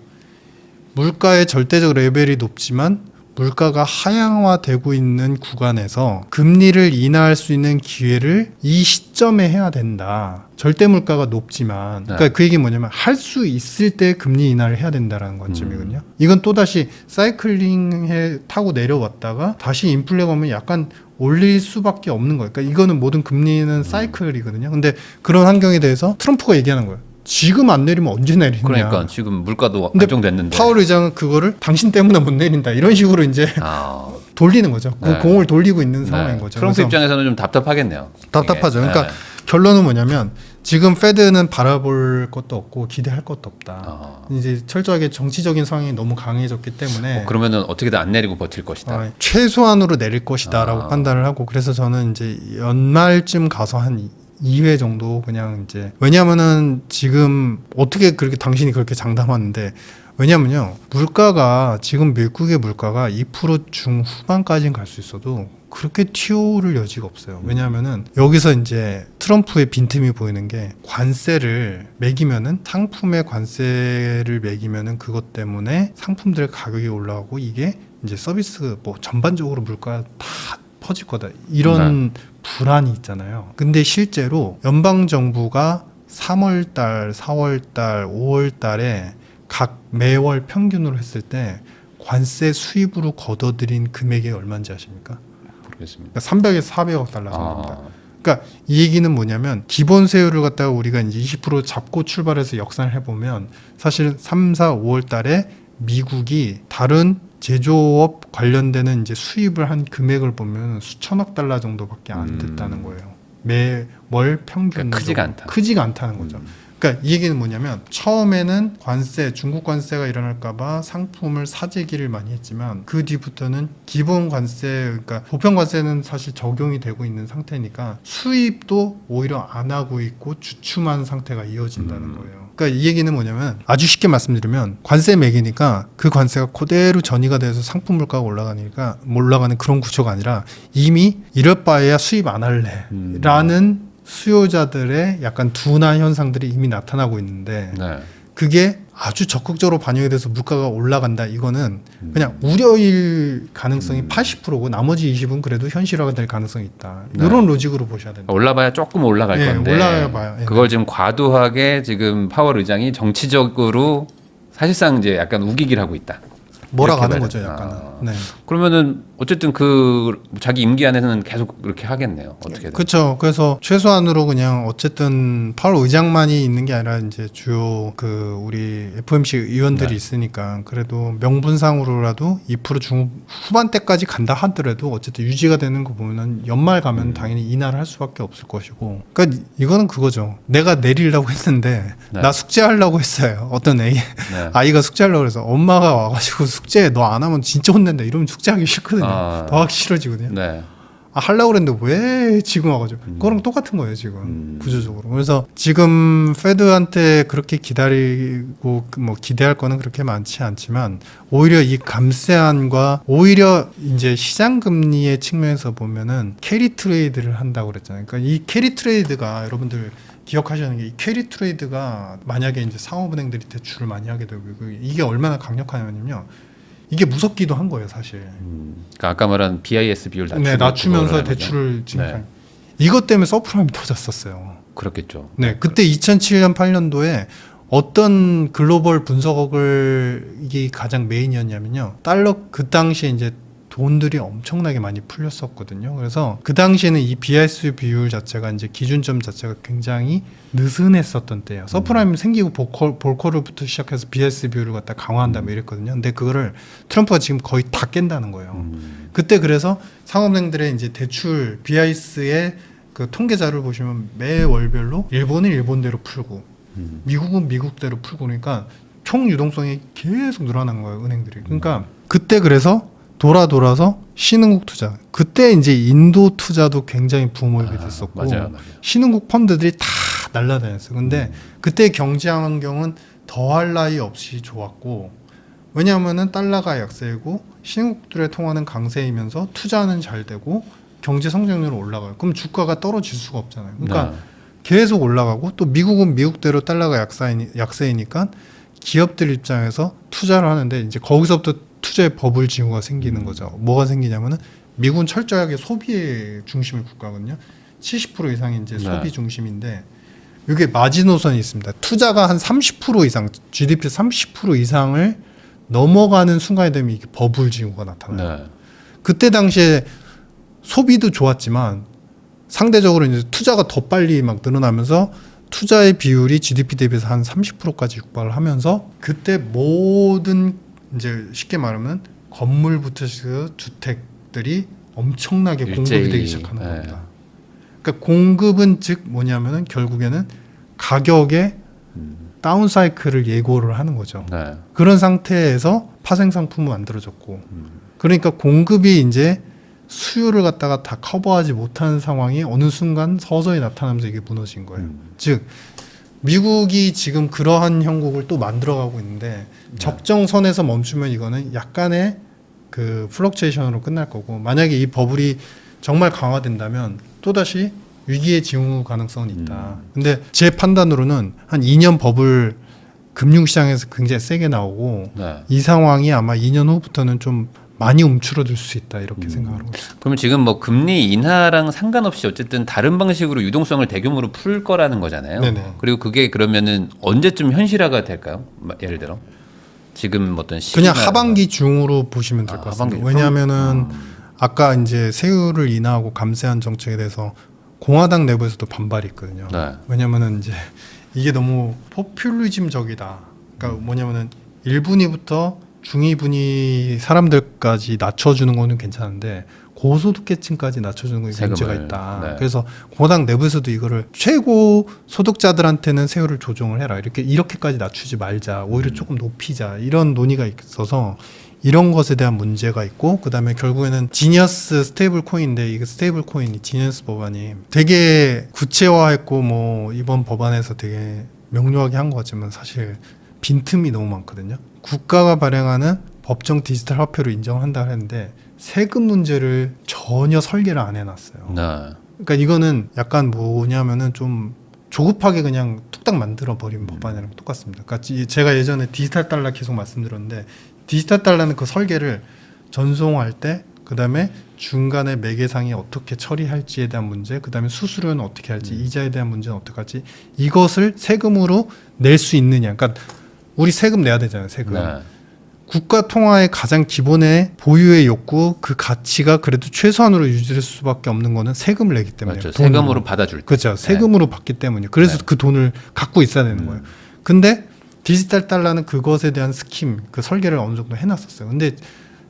물가의 절대적 레벨이 높지만 물가가 하향화되고 있는 구간에서 금리를 인하할 수 있는 기회를 이 시점에 해야 된다. 절대 물가가 높지만, 그러니까 그 얘기는 뭐냐면 할 수 있을 때 금리 인하를 해야 된다라는 관점이거든요. 이건 또 다시 사이클링에 타고 내려왔다가 다시 인플레가 오면 약간 올릴 수밖에 없는 거예요. 그러니까 이거는 모든 금리는 사이클이거든요. 근데 그런 환경에 대해서 트럼프가 얘기하는 거예요. 지금 안 내리면 언제 내리냐. 그러니까 지금 물가도 근데 안정됐는데. 파월 의장은 그거를 당신 때문에 못 내린다. 이런 식으로 이제 돌리는 거죠. 네. 그 공을 돌리고 있는 상황인 거죠. 트럼프 입장에서는 좀 답답하겠네요. 답답하죠. 이게. 그러니까 결론은 뭐냐면 지금 페드는 바라볼 것도 없고 기대할 것도 없다. 이제 철저하게 정치적인 상황이 너무 강해졌기 때문에 그러면은 어떻게든 안 내리고 버틸 것이다. 최소한으로 내릴 것이다라고 판단을 하고 그래서 저는 이제 연말쯤 가서 한 2회 정도 그냥 이제 왜냐면은 지금 어떻게 그렇게 당신이 그렇게 장담하는데 왜냐면요 물가가 지금 미국의 물가가 2% 중후반까지는 갈 수 있어도 그렇게 튀어오를 여지가 없어요. 왜냐하면은 여기서 이제 트럼프의 빈틈이 보이는 게 관세를 매기면은 상품의 관세를 매기면은 그것 때문에 상품들의 가격이 올라가고 이게 이제 서비스 뭐 전반적으로 물가 다 퍼질 거다 이런 불안이 있잖아요. 근데 실제로 연방 정부가 3월달, 4월달, 5월달에 각 매월 평균으로 했을 때 관세 수입으로 걷어들인 금액이 얼마인지 아십니까? 모르겠습니다. 300에서 400억 달러 정도입니다. 그러니까 이 얘기는 뭐냐면 기본 세율을 갖다가 우리가 이제 20% 잡고 출발해서 역산을 해보면 사실 3, 4, 5월 달에 미국이 다른 제조업 관련되는 이제 수입을 한 금액을 보면 수천억 달러 정도밖에 안 됐다는 거예요. 매월 평균 그러니까 크지가 않다는 거죠. 그러니까 이 얘기는 뭐냐면 처음에는 관세, 중국 관세가 일어날까봐 상품을 사재기를 많이 했지만 그 뒤부터는 기본 관세, 그러니까 보편 관세는 사실 적용이 되고 있는 상태니까 수입도 오히려 안 하고 있고 주춤한 상태가 이어진다는 거예요. 그러니까 이 얘기는 뭐냐면 아주 쉽게 말씀드리면 관세 매기니까 그 관세가 그대로 전이가 돼서 상품 물가가 올라가는 그런 구조가 아니라 이미 이럴 바에야 수입 안 할래 라는 수요자들의 약간 둔한 현상들이 이미 나타나고 있는데 그게 아주 적극적으로 반영이 돼서 물가가 올라간다. 이거는 그냥 우려일 가능성이 80%고 나머지 20은 그래도 현실화가 될 가능성이 있다. 이런 로직으로 보셔야 된다. 올라봐야 조금 올라갈 건데 올라봐야 그걸 지금 과도하게 지금 파월 의장이 정치적으로 사실상 이제 약간 우기기를 하고 있다. 몰아가는 거죠, 약간은. 네. 그러면은 어쨌든 그 자기 임기 안에는 계속 그렇게 하겠네요. 어떻게든. 그렇죠. 그래서 최소한으로 그냥 어쨌든 파월 의장만이 있는 게 아니라 이제 주요 그 우리 FOMC 의원들이 있으니까 그래도 명분상으로라도 2% 중후반대까지 간다 하더라도 어쨌든 유지가 되는 거 보면은 연말 가면 당연히 인하를 할 수밖에 없을 것이고. 그러니까 이거는 그거죠. 내가 내리려고 했는데 나 숙제하려고 했어요. 어떤 아이가 숙제하려고 해서 엄마가 와가지고 숙제 너 안 하면 진짜 혼낸다 이러면 숙제하기 싫거든요. 더 하기 싫어지거든요. 하려고 그랬는데 왜 지금 와가지고 그거랑 똑같은 거예요 지금 구조적으로. 그래서 지금 페드한테 그렇게 기다리고 뭐 기대할 거는 그렇게 많지 않지만 오히려 이 감세안과 오히려 이제 시장 금리의 측면에서 보면은 캐리 트레이드를 한다고 그랬잖아요. 그러니까 이 캐리 트레이드가 여러분들 기억하셔야 하는 게 이 캐리 트레이드가 만약에 이제 상업은행들이 대출을 많이 하게 되고 이게 얼마나 강력하냐면요. 이게 무섭기도 한 거예요, 사실. 그러니까 아까 말한 BIS 비율 낮추면서 대출을 지금 이것 때문에 서프라임이 터졌었어요. 그렇겠죠. 네, 그때 2007년 8년도에 어떤 글로벌 분석을 이게 가장 메인이었냐면요. 달러 그 당시에 이제 돈들이 엄청나게 많이 풀렸었거든요. 그래서 그 당시에는 이 BIS 비율 자체가 이제 기준점 자체가 굉장히 느슨했었던 때예요. 서프라임 생기고 볼커를부터 시작해서 BIS 비율을 갖다 강화한다 뭐 이랬거든요. 근데 그거를 트럼프가 지금 거의 다 깬다는 거예요. 그때 그래서 상업은행들의 이제 대출 BIS의 그 통계 자료를 보시면 매 월별로 일본은 일본대로 풀고 미국은 미국대로 풀고 그러니까 총 유동성이 계속 늘어난 거예요, 은행들이. 그러니까 그때 그래서 돌아서 신흥국 투자. 그때 이제 인도 투자도 굉장히 붐업이 됐었고 맞아요. 신흥국 펀드들이 다 날라다녔어요. 근데 그때 경제 환경은 더할 나위 없이 좋았고 왜냐하면은 달러가 약세이고 신흥국들의 통화는 강세이면서 투자는 잘 되고 경제 성장률은 올라가요. 그럼 주가가 떨어질 수가 없잖아요. 그러니까 계속 올라가고 또 미국은 미국대로 달러가 약세이니까 기업들 입장에서 투자를 하는데 이제 거기서부터 투자의 버블 징후가 생기는 거죠. 뭐가 생기냐면은 미국은 철저하게 소비의 중심의 국가거든요. 70% 이상이 이제 소비 중심인데 이게 마지노선이 있습니다. 투자가 한 30% 이상, GDP 30% 이상을 넘어가는 순간이 되면 이게 버블 징후가 나타나요. 그때 당시에 소비도 좋았지만 상대적으로 이제 투자가 더 빨리 막 늘어나면서 투자의 비율이 GDP 대비해서 한 30%까지 육박을 하면서 그때 모든 이제 쉽게 말하면 건물부터 시작해서 주택들이 엄청나게 공급이 되기 시작하는 겁니다. 그러니까 공급은 즉 뭐냐면은 결국에는 가격의 다운 사이클을 예고를 하는 거죠. 그런 상태에서 파생 상품은 만들어졌고 그러니까 공급이 이제 수요를 갖다가 다 커버하지 못하는 상황이 어느 순간 서서히 나타나면서 이게 무너진 거예요. 즉 미국이 지금 그러한 형국을 또 만들어가고 있는데 적정선에서 멈추면 이거는 약간의 그 플럭추에이션으로 끝날 거고 만약에 이 버블이 정말 강화된다면 또다시 위기의 징후 가능성은 있다. 근데 제 판단으로는 한 2년 버블 금융시장에서 굉장히 세게 나오고 이 상황이 아마 2년 후부터는 좀 많이 움츠러들 수 있다 이렇게 생각하고 있습니다. 그러면 지금 뭐 금리 인하랑 상관없이 어쨌든 다른 방식으로 유동성을 대규모로 풀 거라는 거잖아요. 네네. 그리고 그게 그러면은 언제쯤 현실화가 될까요? 예를 들어 지금 어떤 그냥 하반기 중으로 보시면 될 것 같습니다. 왜냐하면은 아까 이제 세율을 인하하고 감세한 정책에 대해서 공화당 내부에서도 반발이 있거든요. 왜냐하면은 이제 이게 너무 포퓰리즘적이다. 그러니까 뭐냐면은 1분위부터 중위분위 사람들까지 낮춰주는 거는 괜찮은데 고소득계층까지 낮춰주는 건 문제가 있다. 그래서 공화당 내부에서도 이거를 최고 소득자들한테는 세율을 조정을 해라. 이렇게까지 낮추지 말자. 오히려 조금 높이자. 이런 논의가 있어서 이런 것에 대한 문제가 있고 그다음에 결국에는 지니어스 스테이블 코인인데 이게 스테이블 코인이 지니어스 법안이 되게 구체화했고 뭐 이번 법안에서 되게 명료하게 한 것 같지만 사실 빈틈이 너무 많거든요. 국가가 발행하는 법정 디지털 화폐로 인정을 한다 했는데 세금 문제를 전혀 설계를 안 해놨어요. 그러니까 이거는 약간 뭐냐면은 좀 조급하게 그냥 뚝딱 만들어 버린 법안이랑 똑같습니다. 그러니까 제가 예전에 디지털 달러 계속 말씀드렸는데 디지털 달러는 그 설계를 전송할 때 그다음에 중간에 매개상이 어떻게 처리할지에 대한 문제, 그다음에 수수료는 어떻게 할지, 이자에 대한 문제는 어떻게 할지 이것을 세금으로 낼 수 있느냐. 그러니까 우리 세금 내야 되잖아요. 세금. 국가 통화의 가장 기본의 보유의 욕구 그 가치가 그래도 최소한으로 유지될 수밖에 없는 거는 세금을 내기 때문에 그렇죠. 세금으로 받아줄 때. 그렇죠. 세금으로 받기 때문에 그래서 그 돈을 갖고 있어야 되는 거예요. 근데 디지털 달러는 그것에 대한 스킴 그 설계를 어느 정도 해놨었어요. 근데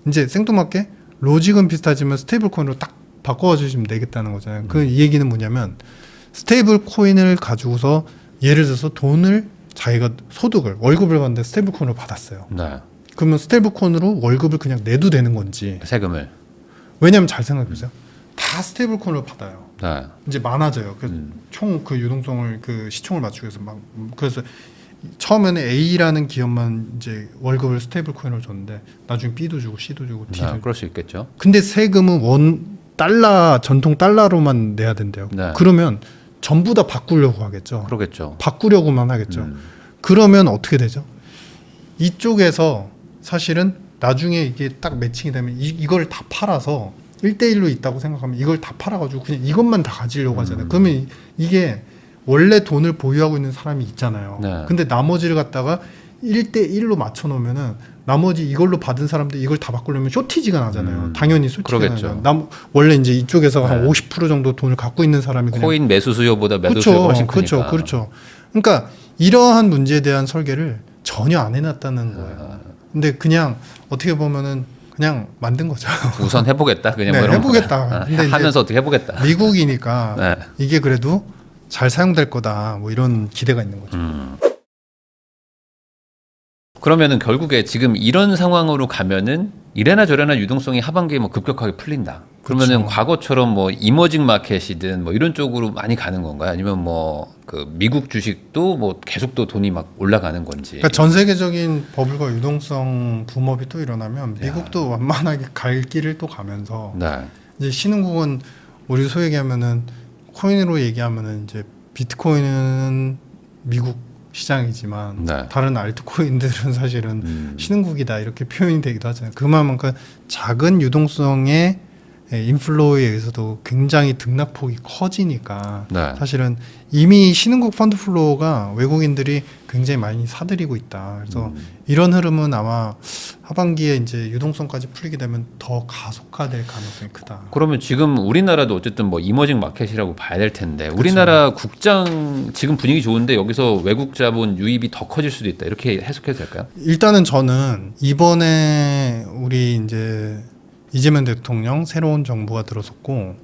이제 생뚱맞게 로직은 비슷하지만 스테이블 코인으로 딱 바꿔주시면 되겠다는 거잖아요. 그 이 얘기는 뭐냐면 스테이블 코인을 가지고서 예를 들어서 돈을 자기가 소득을 월급을 받는데 스테이블 코인으로 받았어요. 그러면 스테이블 코인으로 월급을 그냥 내도 되는 건지 세금을 왜냐하면 잘 생각해보세요. 다 스테이블 코인으로 받아요. 이제 많아져요. 총 그 유동성을 그 시총을 맞추기 위해서 막 그래서 처음에는 A라는 기업만 이제 월급을 스테이블 코인으로 줬는데 나중에 B도 주고 C도 주고 D도 주고. 그럴 수 있겠죠. 근데 세금은 원 달러 전통 달러로만 내야 된대요. 그러면 전부 다 바꾸려고 하겠죠. 그러겠죠. 바꾸려고만 하겠죠. 그러면 어떻게 되죠? 이쪽에서 사실은 나중에 이게 딱 매칭이 되면 이걸 다 팔아서 1대1로 있다고 생각하면 이걸 다 팔아가지고 그냥 이것만 다 가지려고 하잖아요. 그러면 이게 원래 돈을 보유하고 있는 사람이 있잖아요. 네. 근데 나머지를 갖다가 1대1로 맞춰놓으면은 나머지 이걸로 받은 사람들 이걸 다 바꾸려면 쇼티지가 나잖아요. 당연히 쇼티지가 그러겠죠. 나죠. 원래 이제 이쪽에서 한 네. 50% 정도 돈을 갖고 있는 사람이 그냥 코인 매수 수요보다 매도 수요가 훨씬 크니까. 그렇죠. 그러니까 이러한 문제에 대한 설계를 전혀 안 해놨다는 거예요. 근데 그냥 어떻게 보면은 그냥 만든 거죠. 우선 해보겠다. 그냥 네, 뭐 이런 해보겠다. 거. 근데 이제 하면서 어떻게 해보겠다. 미국이니까 네. 이게 그래도 잘 사용될 거다. 뭐 이런 기대가 있는 거죠. 그러면은 결국에 지금 이런 상황으로 가면은 이래나 저래나 유동성이 하반기에 뭐 급격하게 풀린다. 그러면은 그렇죠. 과거처럼 뭐 이머징 마켓이든 뭐 이런 쪽으로 많이 가는 건가요? 아니면 뭐 그 미국 주식도 뭐 계속 또 돈이 막 올라가는 건지. 그러니까 전 세계적인 버블과 유동성 붐업이 또 일어나면 미국도 완만하게 갈 길을 또 가면서 네. 이제 신흥국은 우리 소위 얘기하면은 코인으로 얘기하면은 이제 비트코인은 미국 시장이지만 네. 다른 알트코인들은 사실은 신흥국이다 이렇게 표현이 되기도 하잖아요. 그만큼 작은 유동성의 인플로우에 의해서도 굉장히 등락폭이 커지니까 네. 사실은 이미 신흥국 펀드 플로우가 외국인들이 굉장히 많이 사들이고 있다. 그래서 이런 흐름은 아마 하반기에 이제 유동성까지 풀리게 되면 더 가속화될 가능성이 크다. 그러면 지금 우리나라도 어쨌든 뭐 이머징 마켓이라고 봐야 될 텐데 우리나라 국장 지금 분위기 좋은데 여기서 외국 자본 유입이 더 커질 수도 있다. 이렇게 해석해도 될까요? 일단은 저는 이번에 우리 이제 이재명 대통령 새로운 정부가 들어섰고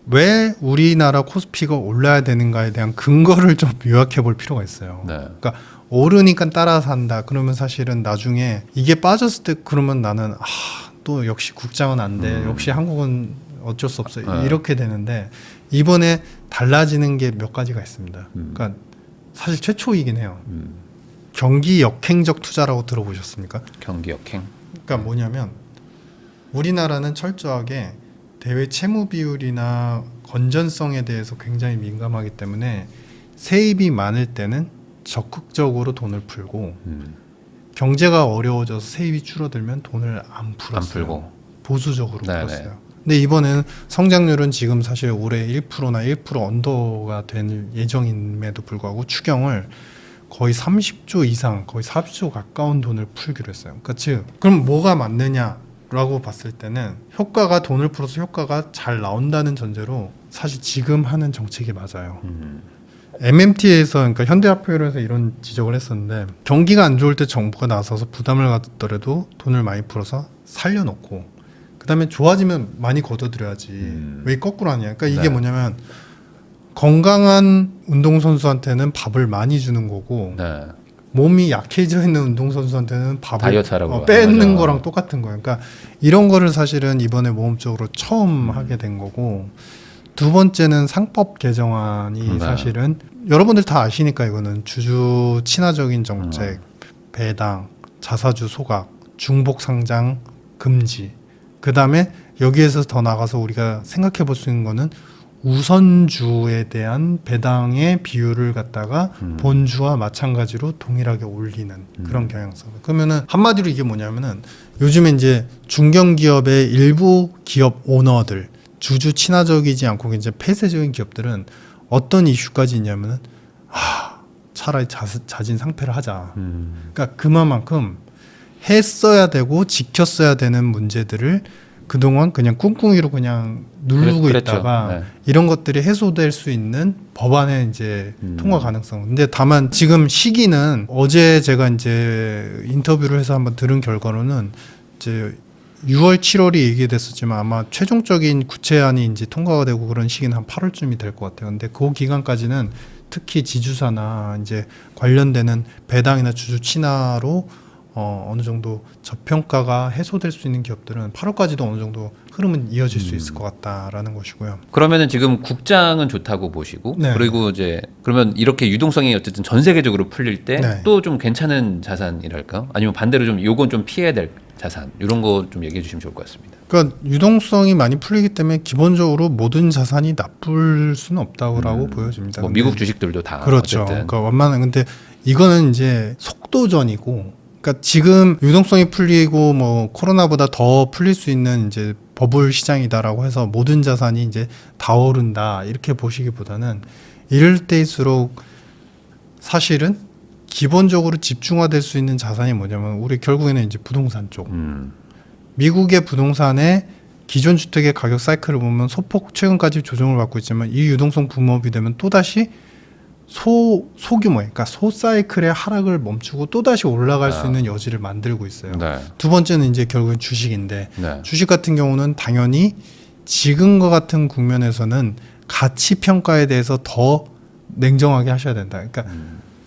왜 우리나라 코스피가 올라야 되는가에 대한 근거를 좀 요약해 볼 필요가 있어요. 네. 그러니까 오르니까 따라 산다. 그러면 사실은 나중에 이게 빠졌을 때 그러면 나는 또 역시 국장은 안 돼. 역시 한국은 어쩔 수 없어. 네. 이렇게 되는데 이번에 달라지는 게 몇 가지가 있습니다. 그러니까 사실 최초이긴 해요. 경기 역행적 투자라고 들어보셨습니까? 경기 역행. 그러니까 뭐냐면 우리나라는 철저하게 대외 채무 비율이나 건전성에 대해서 굉장히 민감하기 때문에 세입이 많을 때는 적극적으로 돈을 풀고 경제가 어려워져서 세입이 줄어들면 돈을 안 풀었어요. 안 풀고. 보수적으로 네네. 풀었어요. 근데 이번에는 성장률은 지금 사실 올해 1%나 1% 언더가 될 예정임에도 불구하고 추경을 거의 30조 이상, 거의 40조 가까운 돈을 풀기로 했어요. 그러니까 즉, 그럼 뭐가 맞느냐라고 봤을 때는 효과가 돈을 풀어서 효과가 잘 나온다는 전제로 사실 지금 하는 정책이 맞아요. MMT에서 그러니까 현대화폐로에서 이런 지적을 했었는데 경기가 안 좋을 때 정부가 나서서 부담을 갖더라도 돈을 많이 풀어서 살려놓고 그다음에 좋아지면 많이 걷어들여야지 왜 거꾸로 하냐. 그러니까 이게 네. 뭐냐면 건강한 운동선수한테는 밥을 많이 주는 거고 네. 몸이 약해져 있는 운동선수한테는 밥을 다이어트하라고 뺏는 맞아요. 거랑 똑같은 거예요. 그러니까 이런 거를 사실은 이번에 모험적으로 처음 하게 된 거고 두 번째는 상법 개정안이 네. 사실은 여러분들 다 아시니까 이거는 주주 친화적인 정책, 배당, 자사주 소각, 중복 상장 금지. 그다음에 여기에서 더 나가서 우리가 생각해 볼 수 있는 거는 우선주에 대한 배당의 비율을 갖다가 본주와 마찬가지로 동일하게 올리는 그런 경향성. 그러면은 한마디로 이게 뭐냐면은 요즘에 이제 중견기업의 일부 기업 오너들 주주 친화적이지 않고 이제 폐쇄적인 기업들은 어떤 이슈까지 있냐면은 차라리 자진 상폐를 하자. 그러니까 그만큼 했어야 되고 지켰어야 되는 문제들을 그동안 그냥 꿍꿍이로 그냥 누르고 그랬죠. 있다가 네. 이런 것들이 해소될 수 있는 법안의 이제 통과 가능성. 근데 다만 지금 시기는 어제 제가 이제 인터뷰를 해서 한번 들은 결과로는 이제 6월, 7월이 얘기됐었지만 아마 최종적인 구체안이 이제 통과가 되고 그런 시기는 한 8월쯤이 될 것 같아요. 근데 그 기간까지는 특히 지주사나 이제 관련되는 배당이나 주주 친화로 어느 정도 저평가가 해소될 수 있는 기업들은 8월까지도 어느 정도 흐름은 이어질 수 있을 것 같다라는 것이고요. 그러면은 지금 국장은 좋다고 보시고 네. 그리고 이제 그러면 이렇게 유동성이 어쨌든 전 세계적으로 풀릴 때 네. 또 좀 괜찮은 자산이랄까요? 아니면 반대로 좀 요건 좀 피해야 될 자산 이런 거 좀 얘기해 주시면 좋을 것 같습니다. 그러니까 유동성이 많이 풀리기 때문에 기본적으로 모든 자산이 나쁠 수는 없다고 보여집니다. 뭐 미국 주식들도 다 그렇죠. 어쨌든. 그러니까 완만한 근데 이거는 이제 속도전이고, 그러니까 지금 유동성이 풀리고 뭐 코로나보다 더 풀릴 수 있는 이제 버블 시장이다라고 해서 모든 자산이 이제 다 오른다 이렇게 보시기보다는 이럴 때일수록 사실은 기본적으로 집중화될 수 있는 자산이 뭐냐면 우리 결국에는 이제 부동산 쪽. 미국의 부동산의 기존 주택의 가격 사이클을 보면 소폭 최근까지 조정을 받고 있지만 이 유동성 붐업이 되면 또다시 소규모의, 그러니까 소사이클의 하락을 멈추고 또다시 올라갈 수 있는 여지를 만들고 있어요. 네. 두 번째는 이제 결국엔 주식인데 네. 주식 같은 경우는 당연히 지금과 같은 국면에서는 가치 평가에 대해서 더 냉정하게 하셔야 된다. 그러니까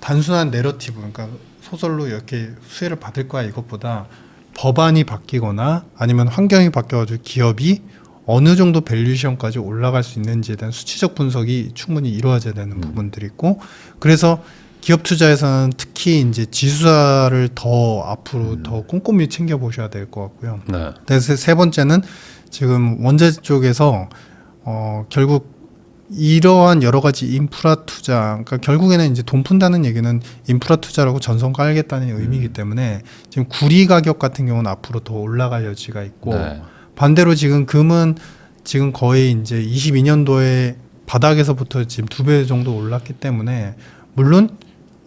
단순한 내러티브, 그러니까 소설로 이렇게 수혜를 받을 거야 이것보다 법안이 바뀌거나 아니면 환경이 바뀌어가지고 기업이 어느 정도 밸류에이션까지 올라갈 수 있는지에 대한 수치적 분석이 충분히 이루어져야 되는 부분들이 있고, 그래서 기업 투자에서는 특히 이제 지수사를 더 앞으로 더 꼼꼼히 챙겨 보셔야 될 것 같고요. 네. 그래서 세 번째는 지금 원재 쪽에서 결국 이러한 여러 가지 인프라 투자, 그러니까 결국에는 이제 돈 푼다는 얘기는 인프라 투자라고 전선 깔겠다는 의미이기 때문에 지금 구리 가격 같은 경우는 앞으로 더 올라갈 여지가 있고, 네. 반대로 지금 금은 지금 거의 이제 22년도에 바닥에서부터 지금 2배 정도 올랐기 때문에, 물론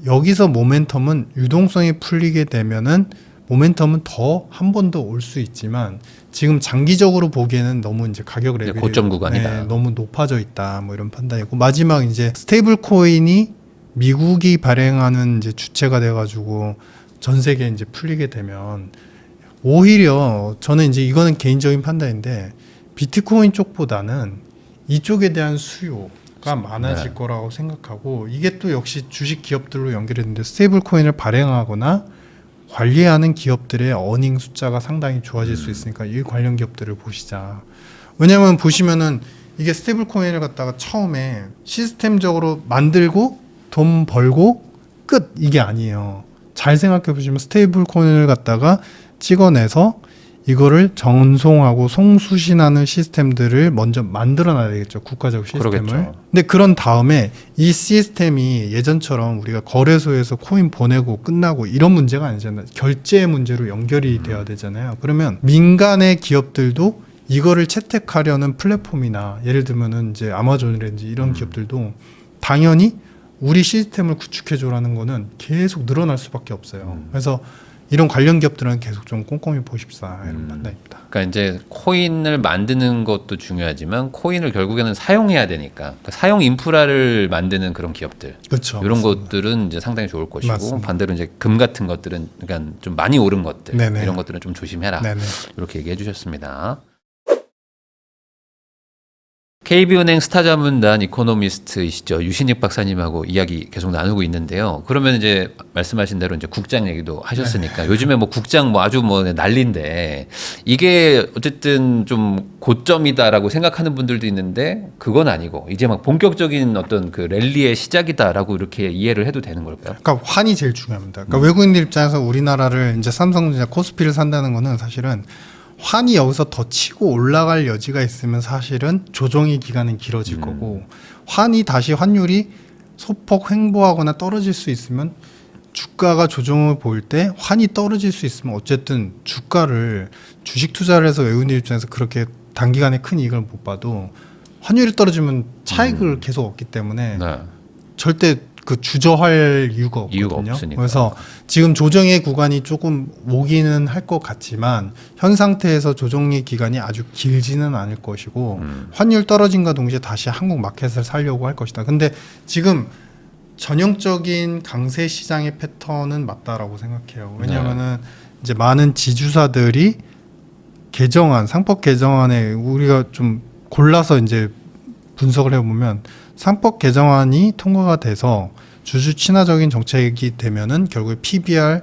여기서 모멘텀은 유동성이 풀리게 되면은 모멘텀은 더 한 번 더 올 수 있지만 지금 장기적으로 보기에는 너무 이제 가격 레벨이 고점 구간이다. 너무 높아져 있다 뭐 이런 판단이고, 마지막 이제 스테이블 코인이 미국이 발행하는 이제 주체가 돼가지고 전 세계에 이제 풀리게 되면 오히려 저는 이제 이거는 개인적인 판단인데 비트코인 쪽보다는 이쪽에 대한 수요가 많아질 거라고 생각하고, 이게 또 역시 주식 기업들로 연결이 되는데 스테이블 코인을 발행하거나 관리하는 기업들의 어닝 숫자가 상당히 좋아질 수 있으니까 이 관련 기업들을 보시자. 왜냐면 보시면은 이게 스테이블 코인을 갖다가 처음에 시스템적으로 만들고 돈 벌고 끝 이게 아니에요. 잘 생각해 보시면 스테이블 코인을 갖다가 찍어내서 이거를 전송하고 송수신하는 시스템들을 먼저 만들어놔야 되겠죠. 국가적 시스템을. 그러겠죠. 근데 그런 다음에 이 시스템이 예전처럼 우리가 거래소에서 코인 보내고 끝나고 이런 문제가 아니잖아요. 결제 문제로 연결이 돼야 되잖아요. 그러면 민간의 기업들도 이거를 채택하려는 플랫폼이나 예를 들면은 이제 아마존이라든지 이런 기업들도 당연히 우리 시스템을 구축해줘라는 거는 계속 늘어날 수밖에 없어요. 그래서 이런 관련 기업들은 계속 좀 꼼꼼히 보십사 이런 판단입니다. 그러니까 이제 코인을 만드는 것도 중요하지만 코인을 결국에는 사용해야 되니까 그러니까 사용 인프라를 만드는 그런 기업들, 그렇죠. 이런 맞습니다. 것들은 이제 상당히 좋을 것이고, 맞습니다. 반대로 이제 금 같은 것들은 그러니까 좀 많이 오른 것들, 네네. 이런 것들은 좀 조심해라. 네네. 이렇게 얘기해 주셨습니다. KB은행 스타자문단 이코노미스트이시죠, 유신익 박사님하고 이야기 계속 나누고 있는데요. 그러면 이제 말씀하신 대로 이제 국장 얘기도 하셨으니까 요즘에 뭐 국장 뭐 아주 뭐 난리인데 이게 어쨌든 좀 고점이다라고 생각하는 분들도 있는데 그건 아니고 이제 막 본격적인 어떤 그 랠리의 시작이다라고 이렇게 이해를 해도 되는 걸까요? 그러니까 환이 제일 중요합니다. 그러니까 외국인들 입장에서 우리나라를 이제 삼성전자 코스피를 산다는 거는 사실은 환이 여기서 더 치고 올라갈 여지가 있으면 사실은 조정의 기간은 길어질 거고, 환이 다시 환율이 소폭 횡보하거나 떨어질 수 있으면 주가가 조정을 보일 때 환이 떨어질 수 있으면 어쨌든 주가를 주식 투자를 해서 외국인들 입장에서 그렇게 단기간에 큰 이익을 못 봐도 환율이 떨어지면 차익을 계속 얻기 때문에 네. 절대 그 주저할 이유가 없거든요. 없으니까. 그래서 지금 조정의 구간이 조금 오기는 할 것 같지만 현 상태에서 조정의 기간이 아주 길지는 않을 것이고 환율 떨어진과 동시에 다시 한국 마켓을 살려고 할 것이다. 근데 지금 전형적인 강세 시장의 패턴은 맞다라고 생각해요. 왜냐하면은 이제 많은 지주사들이 개정안, 상법 개정안에 우리가 좀 골라서 이제 분석을 해보면 상법 개정안이 통과가 돼서 주주 친화적인 정책이 되면은 결국에 PBR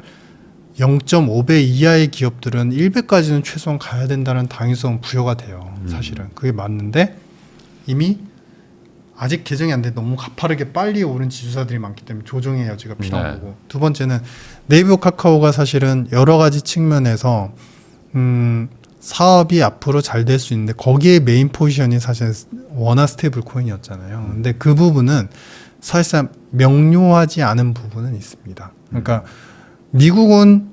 0.5배 이하의 기업들은 1배까지는 최소한 가야 된다는 당위성 부여가 돼요. 사실은 그게 맞는데 이미 아직 개정이 안 돼 너무 가파르게 빨리 오른 지주사들이 많기 때문에 조정의 여지가 필요한 거고, 두 번째는 네이버 카카오가 사실은 여러 가지 측면에서 사업이 앞으로 잘 될 수 있는데 거기에 메인 포지션이 사실 원화 스테이블 코인이었잖아요. 근데 그 부분은 사실상 명료하지 않은 부분은 있습니다. 그러니까 미국은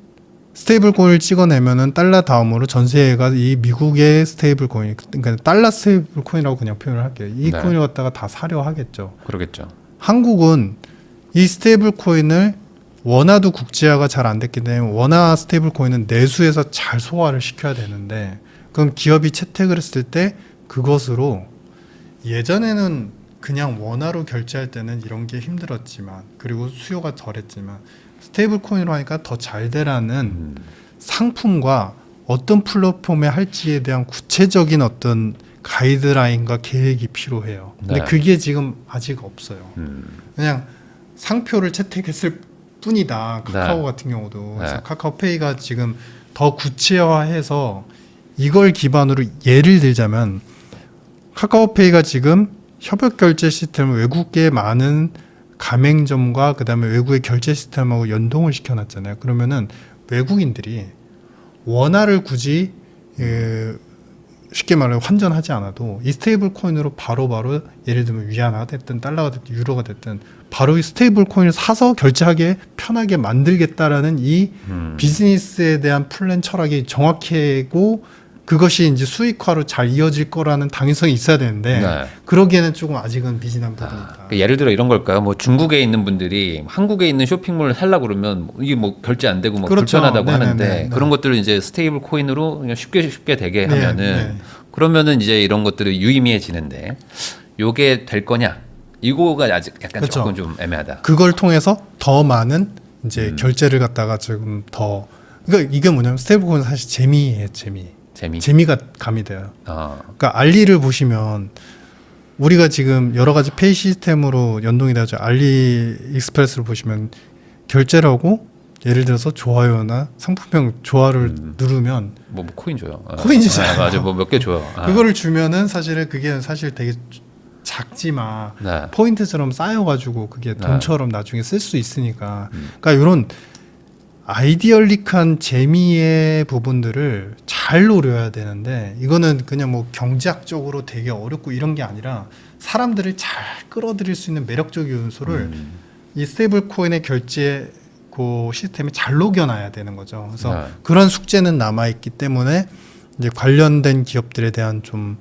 스테이블 코인을 찍어내면은 달러 다음으로 전 세계가 이 미국의 스테이블 코인, 그러니까 달러 스테이블 코인이라고 그냥 표현을 할게요. 이 네. 코인을 갖다가 다 사려 하겠죠. 그러겠죠. 한국은 이 스테이블 코인을 원화도 국제화가 잘 안 됐기 때문에 원화 스테이블 코인은 내수에서 잘 소화를 시켜야 되는데 그럼 기업이 채택을 했을 때 그것으로 예전에는 그냥 원화로 결제할 때는 이런 게 힘들었지만 그리고 수요가 덜했지만 스테이블 코인으로 하니까 더 잘 되라는 상품과 어떤 플랫폼에 할지에 대한 구체적인 어떤 가이드라인과 계획이 필요해요. 근데 네. 그게 지금 아직 없어요. 그냥 상표를 채택했을 뿐이다. 카카오 네. 같은 경우도. 그래서 네. 카카오페이가 지금 더 구체화해서 이걸 기반으로 예를 들자면 카카오페이가 지금 협력 결제 시스템을 외국계 많은 가맹점과 그다음에 외국의 결제 시스템하고 연동을 시켜놨잖아요. 그러면은 외국인들이 원화를 굳이 쉽게 말해 환전하지 않아도 이 스테이블 코인으로 바로바로 예를 들면 위안화 됐든 달러가 됐든 유로가 됐든 바로 이 스테이블 코인을 사서 결제하게 편하게 만들겠다라는 이 비즈니스에 대한 플랜 철학이 정확하고 그것이 이제 수익화로 잘 이어질 거라는 당위성이 있어야 되는데 네. 그러기에는 조금 아직은 미진한 부분이 있다. 그러니까 예를 들어 이런 걸까요? 뭐 중국에 있는 분들이 한국에 있는 쇼핑몰을 살려고 그러면 이게 뭐 결제 안 되고 뭐 그렇죠. 불편하다고 네네네. 하는데 네. 그런 것들을 이제 스테이블 코인으로 그냥 쉽게 되게 네, 하면은 네. 그러면은 이제 이런 것들이 유의미해지는데 요게 될 거냐? 이거가 아직 약간 그렇죠. 조금 좀 애매하다. 그걸 통해서 더 많은 이제 결제를 갖다가 지금 더 그러니까 이게 뭐냐면 스테이블 코인은 사실 재미예요, 재미가 가미돼요. 그러니까 알리를 보시면 우리가 지금 여러 가지 페이 시스템으로 연동이 되죠. 알리 익스프레스를 보시면 결제를 하고 예를 들어서 좋아요나 상품명 좋아를 누르면 뭐 코인 줘요. 코인 주잖아요. 맞아, 뭐 몇 개 줘요. 그거를 주면은 사실은 그게 사실 되게 작지만 네. 포인트처럼 쌓여가지고 그게 네. 돈처럼 나중에 쓸 수 있으니까 그러니까 이런 아이디얼릭한 재미의 부분들을 잘 노려야 되는데 이거는 그냥 뭐 경제학적으로 되게 어렵고 이런 게 아니라 사람들을 잘 끌어들일 수 있는 매력적 요소를 이 스테이블 코인의 결제 그 시스템에 잘 녹여놔야 되는 거죠. 그래서 네. 그런 숙제는 남아있기 때문에 이제 관련된 기업들에 대한 좀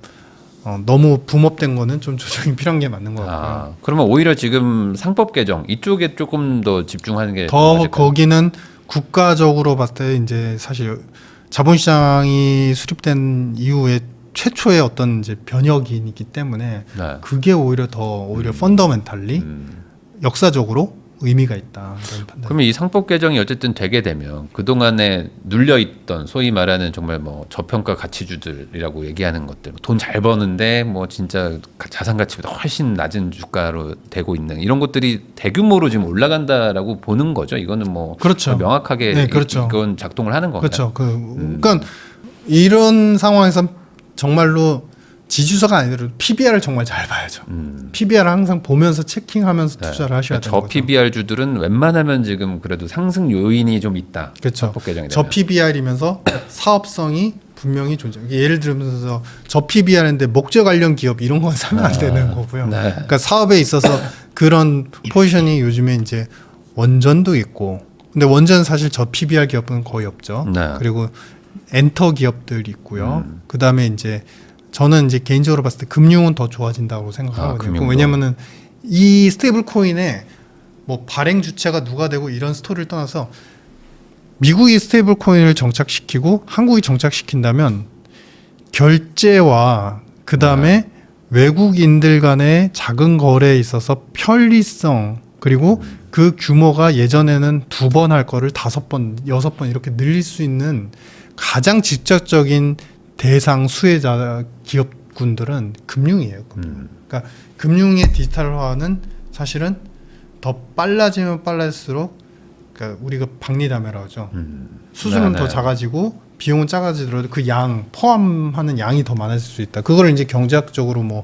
너무 붐업된 거는 좀 조정이 필요한 게 맞는 것 같고요. 그러면 오히려 지금 상법 개정 이쪽에 조금 더 집중하는 게 더 맞을까요? 거기는 국가적으로 봤을 때 이제 사실 자본시장이 수립된 이후에 최초의 어떤 이제 변혁이기 때문에 네. 그게 오히려 펀더멘탈리 역사적으로 의미가 있다. 이런 판단. 그러면 이 상법 개정이 어쨌든 되게 되면 그동안에 눌려있던 소위 말하는 정말 뭐 저평가 가치주들이라고 얘기하는 것들 돈 잘 버는데 뭐 진짜 자산 가치보다 훨씬 낮은 주가로 되고 있는 이런 것들이 대규모로 지금 올라간다라고 보는 거죠. 이거는 뭐 그렇죠. 명확하게 네, 그렇죠. 이건 작동을 하는 건가요? 그렇죠. 그러니까 이런 상황에서 정말로 지주사가 아니더라도 PBR을 정말 잘 봐야죠. PBR을 항상 보면서 체킹하면서 투자를 하셔야 되는 저 거죠. PBR 주들은 웬만하면 지금 그래도 상승 요인이 좀 있다. 그렇죠. 상법 개정이 저 되면. PBR이면서 사업성이 분명히 존재. 예를 들면서 저 PBR인데 목재 관련 기업 이런 건 사면 안 되는 거고요. 네. 그러니까 사업에 있어서 그런 포지션이 요즘에 이제 원전도 있고, 근데 원전은 사실 저 PBR 기업은 거의 없죠. 네. 그리고 엔터 기업들 있고요. 그 다음에 이제 저는 이제 개인적으로 봤을 때 금융은 더 좋아진다고 생각하거든요. 금융도. 왜냐면은 이 스테이블 코인에 뭐 발행 주체가 누가 되고 이런 스토리를 떠나서 미국이 스테이블 코인을 정착시키고 한국이 정착시킨다면 결제와 그 다음에 외국인들 간의 작은 거래에 있어서 편리성 그리고 그 규모가 예전에는 2번 할 거를 5번, 6번 이렇게 늘릴 수 있는 가장 직접적인 대상 수혜자 기업군들은 금융이에요. 그러니까 금융의 디지털화는 사실은 더 빨라지면 빨라질수록 그러니까 우리가 박리담회라고 하죠. 수준은 네, 더 네. 작아지고 비용은 작아지더라도 그 양 포함하는 양이 더 많아질 수 있다. 그거를 이제 경제학적으로 뭐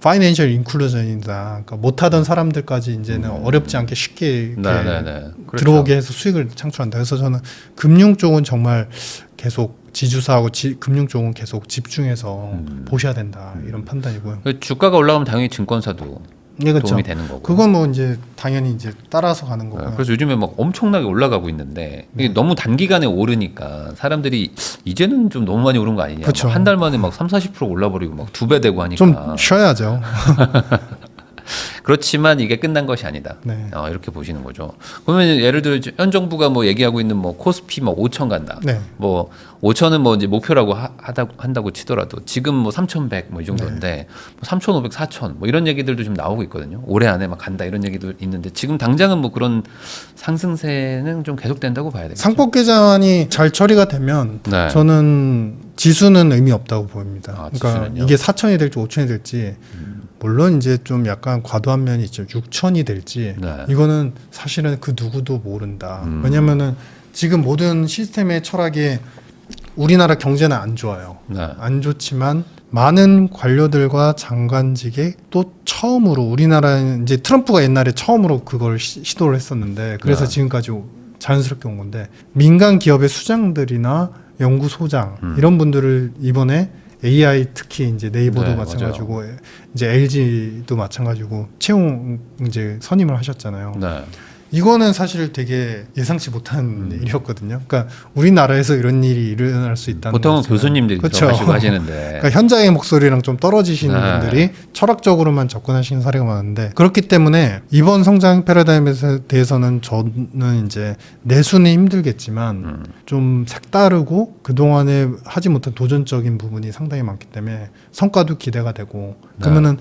파이낸셜 인클루전이다. 그러니까 못하던 사람들까지 이제는 어렵지 않게 쉽게 이렇게 그렇죠. 들어오게 해서 수익을 창출한다. 그래서 저는 금융 쪽은 정말 계속 지주사하고 금융 쪽은 계속 집중해서 보셔야 된다. 이런 판단이고요. 주가가 올라가면 당연히 증권사도 네, 그렇죠. 도움이 되는 거고. 그건 뭐 이제 당연히 이제 따라서 가는 거고요. 그래서 요즘에 막 엄청나게 올라가고 있는데 이게 너무 단기간에 오르니까 사람들이 이제는 좀 너무 많이 오른 거 아니냐. 그쵸. 한 달 만에 막 30-40% 올라버리고 막 2배 되고 하니까. 좀 쉬어야죠. 그렇지만 이게 끝난 것이 아니다. 네. 이렇게 보시는 거죠. 그러면 예를 들어 현 정부가 뭐 얘기하고 있는 뭐 코스피 뭐 5천 간다. 네. 뭐 5천은 뭐 이제 목표라고 한다고 치더라도 지금 뭐 3,100 뭐 이 정도인데 뭐 3,500, 4,000 뭐 이런 얘기들도 좀 나오고 있거든요. 올해 안에 막 간다 이런 얘기도 있는데 지금 당장은 뭐 그런 상승세는 좀 계속된다고 봐야 되겠죠. 상법 개정안이 잘 처리가 되면 네. 저는 지수는 의미 없다고 보입니다. 그러니까 지수는요? 이게 4천이 될지 5천이 될지 물론 이제 좀 약간 과도한 면이 있죠. 6천이 될지 네. 이거는 사실은 그 누구도 모른다. 왜냐면은 지금 모든 시스템의 철학이 우리나라 경제는 안 좋아요. 네. 안 좋지만 많은 관료들과 장관직에 또 처음으로 우리나라는 이제 트럼프가 옛날에 처음으로 그걸 시도를 했었는데 그래서 네. 지금까지 자연스럽게 온 건데 민간 기업의 수장들이나 연구소장 이런 분들을 이번에 AI 특히 이제 네이버도 네, 마찬가지고 이제 LG도 마찬가지고 채용 이제 선임을 하셨잖아요. 네. 이거는 사실 되게 예상치 못한 일이었거든요. 그러니까 우리나라에서 이런 일이 일어날 수 있다는 보통은 것은 교수님들이 그렇죠. 들어가시고 하시는데 그러니까 현장의 목소리랑 좀 떨어지시는 네. 분들이 철학적으로만 접근하시는 사례가 많은데 그렇기 때문에 이번 성장 패러다임에 대해서는 저는 이제 내수는 힘들겠지만 좀 색다르고 그동안에 하지 못한 도전적인 부분이 상당히 많기 때문에 성과도 기대가 되고 그러면은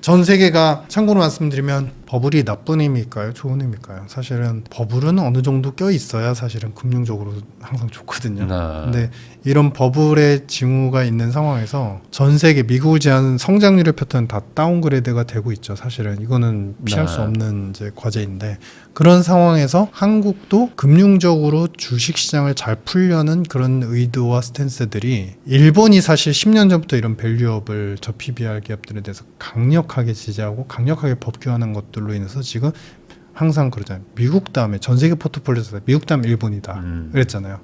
전 세계가 참고로 말씀드리면 버블이 나쁜 의미일까요? 좋은 의미일까요? 사실은 버블은 어느 정도 껴 있어야 사실은 금융적으로 항상 좋거든요. 네. 근데 이런 버블의 징후가 있는 상황에서 전 세계 미국을 제한 성장률의 패턴 다 다운그레이드가 되고 있죠. 사실은 이거는 피할 수 없는 이제 과제인데 그런 상황에서 한국도 금융적으로 주식시장을 잘 풀려는 그런 의도와 스탠스들이 일본이 사실 10년 전부터 이런 밸류업을 저 PBR 기업들에 대해서 강력하게 지지하고 강력하게 법규하는 것들로 인해서 지금 항상 그러잖아요. 미국 다음에 전 세계 포트폴리오에서 미국 다음 일본이다 그랬잖아요.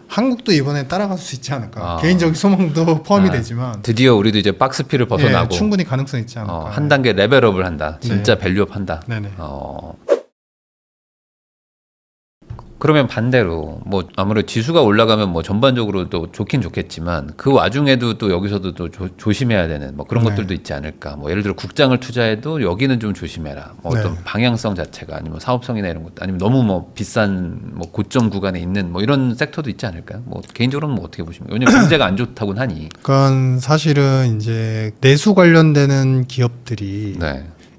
한국도 이번에 따라갈 수 있지 않을까. 개인적인 소망도 포함이 되지만 드디어 우리도 이제 박스피를 벗어나고 충분히 가능성이 있지 않을까. 한 단계 레벨업을 한다. 진짜 밸류업 한다. 네네. 그러면 반대로 뭐 아무래도 지수가 올라가면 뭐 전반적으로 또 좋긴 좋겠지만 그 와중에도 또 여기서도 또 조심해야 되는 뭐 그런 것들도 있지 않을까. 뭐 예를 들어 국장을 투자해도 여기는 좀 조심해라. 뭐 어떤 방향성 자체가 아니면 사업성이나 이런 것도 아니면 너무 뭐 비싼 뭐 고점 구간에 있는 뭐 이런 섹터도 있지 않을까요? 뭐 개인적으로는 뭐 어떻게 보십니까? 왜냐면 경제가 안 좋다고는 하니. 그건 사실은 이제 내수 관련되는 기업들이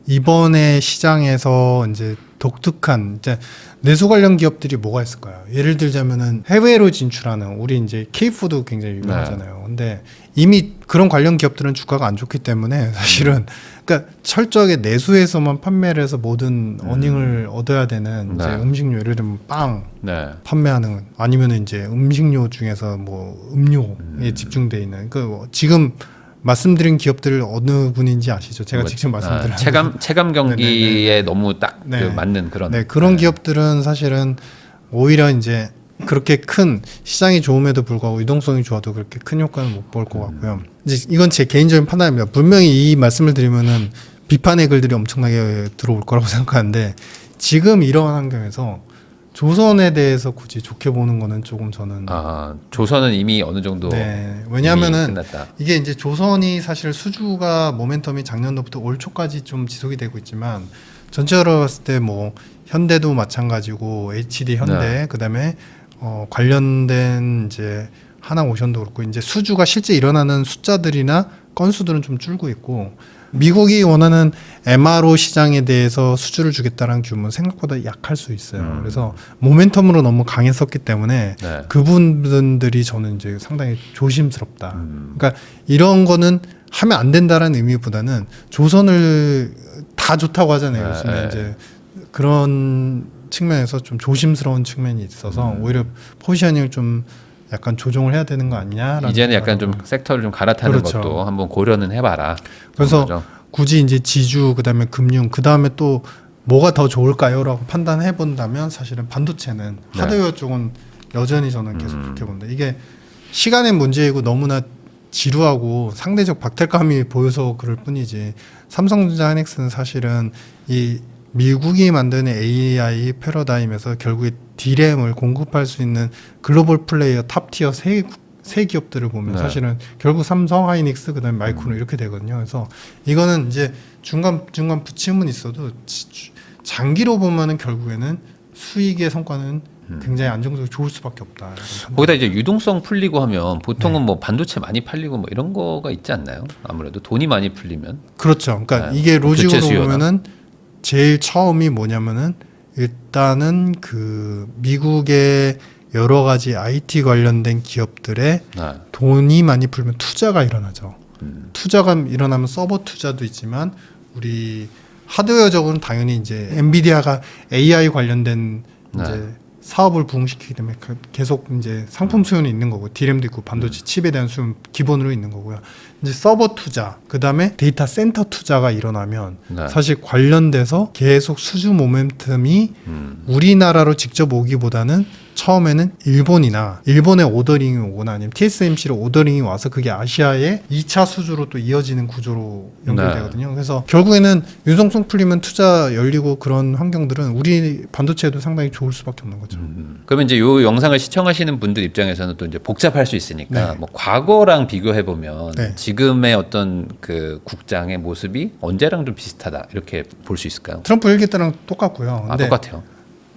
이번에 시장에서 이제 독특한 이제 내수 관련 기업들이 뭐가 있을까요? 예를 들자면은 해외로 진출하는 우리 이제 K푸드 굉장히 유명하잖아요. 근데 이미 그런 관련 기업들은 주가가 안 좋기 때문에 사실은 그러니까 철저하게 내수에서만 판매를 해서 모든 어닝을 얻어야 되는 이제 음식료 예를 들면 빵 판매하는 아니면은 이제 음식료 중에서 뭐 음료에 집중돼 있는 그 지금 말씀드린 기업들 어느 분인지 아시죠? 제가 직접 말씀드린 체감 경기에 너무 딱 그 맞는 그런 그런 기업들은 사실은 오히려 이제 그렇게 큰 시장이 좋음에도 불구하고 유동성이 좋아도 그렇게 큰 효과는 못 볼 것 같고요. 이제 이건 제 개인적인 판단입니다. 분명히 이 말씀을 드리면은 비판의 글들이 엄청나게 들어올 거라고 생각하는데 지금 이런 환경에서 조선에 대해서 굳이 좋게 보는 거는 조금 저는 조선은 이미 어느 정도 왜냐하면은 이게 이제 조선이 사실 수주가 모멘텀이 작년도부터 올 초까지 좀 지속이 되고 있지만 전체적으로 봤을 때 뭐 현대도 마찬가지고 HD 현대 그다음에 관련된 이제 하나오션도 그렇고 이제 수주가 실제 일어나는 숫자들이나 건수들은 좀 줄고 있고 미국이 원하는 MRO 시장에 대해서 수주를 주겠다는 규모는 생각보다 약할 수 있어요. 그래서 모멘텀으로 너무 강했었기 때문에 그분들이 저는 이제 상당히 조심스럽다. 그러니까 이런 거는 하면 안 된다라는 의미보다는 조선을 다 좋다고 하잖아요. 요즘에 이제 그런 측면에서 좀 조심스러운 측면이 있어서 오히려 포지셔닝을 좀 약간 조정을 해야 되는 거 아니냐? 이제는 약간 좀 섹터를 좀 갈아타는 것도 한번 고려는 해봐라. 그래서 굳이 이제 지주 그다음에 금융 그다음에 또 뭐가 더 좋을까요라고 판단해 본다면 사실은 반도체는 하드웨어 쪽은 여전히 저는 계속 그렇게 봅니다. 이게 시간의 문제이고 너무나 지루하고 상대적 박탈감이 보여서 그럴 뿐이지 삼성전자 하이닉스는 사실은 이 미국이 만드는 AI 패러다임에서 결국에 D램을 공급할 수 있는 글로벌 플레이어 탑티어 세 기업들을 보면 사실은 결국 삼성, 하이닉스, 그다음에 마이크론 이렇게 되거든요. 그래서 이거는 이제 중간 부침은 있어도 장기로 보면은 결국에는 수익의 성과는 굉장히 안정적으로 좋을 수밖에 없다. 거기다 이제 유동성 풀리고 하면 보통은 뭐 반도체 많이 팔리고 뭐 이런 거가 있지 않나요? 아무래도 돈이 많이 풀리면. 그렇죠. 그러니까 이게 로직으로 보면은 제일 처음이 뭐냐면은 일단은 그 미국의 여러 가지 IT 관련된 기업들의 돈이 많이 풀면 투자가 일어나죠. 투자가 일어나면 서버 투자도 있지만 우리 하드웨어적으로는 당연히 이제 엔비디아가 AI 관련된 이제 사업을 부흥시키기 때문에 계속 이제 상품 수요는 있는 거고 D램도 있고 반도체 칩에 대한 수요는 기본으로 있는 거고요. 이제 서버 투자, 그다음에 데이터 센터 투자가 일어나면 사실 관련돼서 계속 수주 모멘텀이 우리나라로 직접 오기보다는 처음에는 일본의 오더링이 오거나 아니면 TSMC로 오더링이 와서 그게 아시아의 2차 수주로 또 이어지는 구조로 연결되거든요. 그래서 결국에는 유동성 풀리면 투자 열리고 그런 환경들은 우리 반도체에도 상당히 좋을 수밖에 없는 거죠. 그러면 이제 이 영상을 시청하시는 분들 입장에서는 또 이제 복잡할 수 있으니까 뭐 과거랑 비교해 보면 지금의 어떤 그 국장의 모습이 언제랑 좀 비슷하다 이렇게 볼 수 있을까요? 트럼프 1기 때랑 똑같고요. 아, 똑같아요.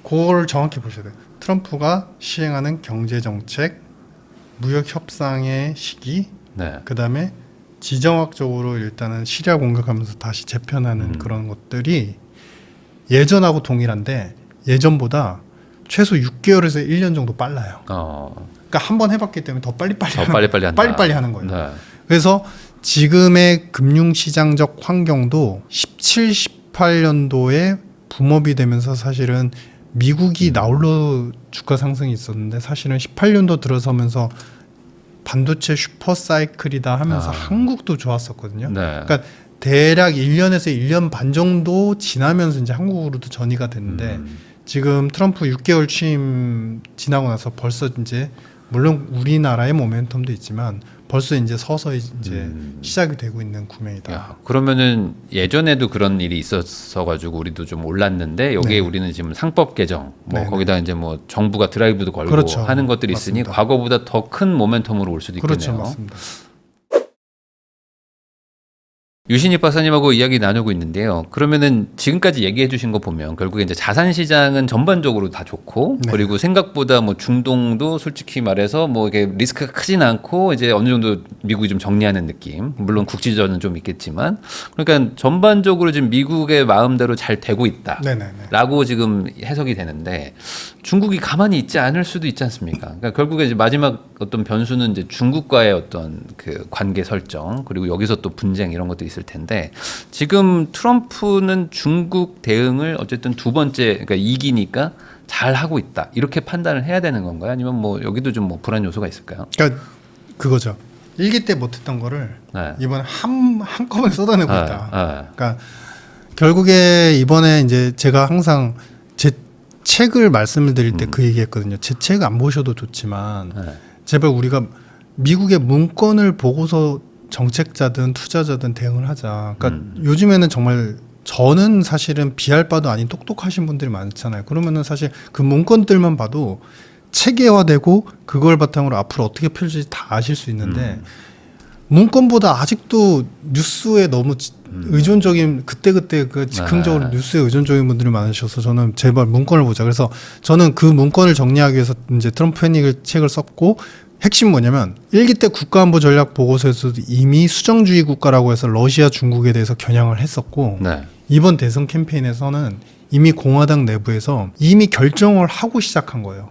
그걸 정확히 보셔야 돼요. 트럼프가 시행하는 경제 정책, 무역 협상의 시기, 그다음에 지정학적으로 일단은 시리아 공격하면서 다시 재편하는 그런 것들이 예전하고 동일한데 예전보다 최소 6개월에서 1년 정도 빨라요. 그러니까 한 번 해봤기 때문에 더 빨리빨리 하는 거예요. 그래서 지금의 금융시장적 환경도 17, 18년도에 붐업이 되면서 사실은 미국이 나홀로 주가 상승이 있었는데 사실은 18년도 들어서면서 반도체 슈퍼 사이클이다 하면서 한국도 좋았었거든요. 그러니까 대략 1년에서 1년 반 정도 지나면서 이제 한국으로도 전이가 됐는데 지금 트럼프 6개월 취임 지나고 나서 벌써 이제 물론 우리나라의 모멘텀도 있지만 벌써 이제 서서히 이제 시작이 되고 있는 국면이다. 야, 그러면은 예전에도 그런 일이 있었어 가지고 우리도 좀 올랐는데 여기에 우리는 지금 상법 개정 뭐 거기다 이제 뭐 정부가 드라이브도 걸고 하는 것들이 있으니 과거보다 더 큰 모멘텀으로 올 수도 있겠네요. 그렇죠, 맞습니다. 유신익 박사님하고 이야기 나누고 있는데요. 그러면은 지금까지 얘기해 주신 거 보면 결국에 이제 자산 시장은 전반적으로 다 좋고 그리고 생각보다 뭐 중동도 솔직히 말해서 뭐 이게 리스크가 크진 않고 이제 어느 정도 미국이 좀 정리하는 느낌. 물론 국지전은 좀 있겠지만 그러니까 전반적으로 지금 미국의 마음대로 잘 되고 있다라고 지금 해석이 되는데 중국이 가만히 있지 않을 수도 있지 않습니까? 그러니까 결국에 이제 마지막 어떤 변수는 이제 중국과의 어떤 그 관계 설정 그리고 여기서 또 분쟁 이런 것도 있을 텐데 지금 트럼프는 중국 대응을 어쨌든 두 번째 그러니까 2기니까 잘 하고 있다 이렇게 판단을 해야 되는 건가요? 아니면 뭐 여기도 좀 뭐 불안 요소가 있을까요? 그러니까 그거죠. 1기 때 못했던 거를 이번에 한꺼번에 쏟아내고 있다. 그러니까 결국에 이번에 이제 제가 항상 제 책을 말씀을 드릴 때 그 얘기했거든요. 제 책 안 보셔도 좋지만 제발 우리가 미국의 문건을 보고서 정책자든 투자자든 대응을 하자. 그러니까 요즘에는 정말 저는 사실은 비할 바도 아닌 똑똑하신 분들이 많잖아요. 그러면은 사실 그 문건들만 봐도 체계화되고 그걸 바탕으로 앞으로 어떻게 펼칠지 다 아실 수 있는데 문건보다 아직도 뉴스에 너무 의존적인 그때그때 그 즉흥적으로 뉴스에 의존적인 분들이 많으셔서 저는 제발 문건을 보자. 그래서 저는 그 문건을 정리하기 위해서 이제 트럼프 헤닉을 책을 썼고 핵심 뭐냐면 1기 때 국가안보 전략 보고서에서도 이미 수정주의 국가라고 해서 러시아, 중국에 대해서 겨냥을 했었고 이번 대선 캠페인에서는 이미 공화당 내부에서 이미 결정을 하고 시작한 거예요.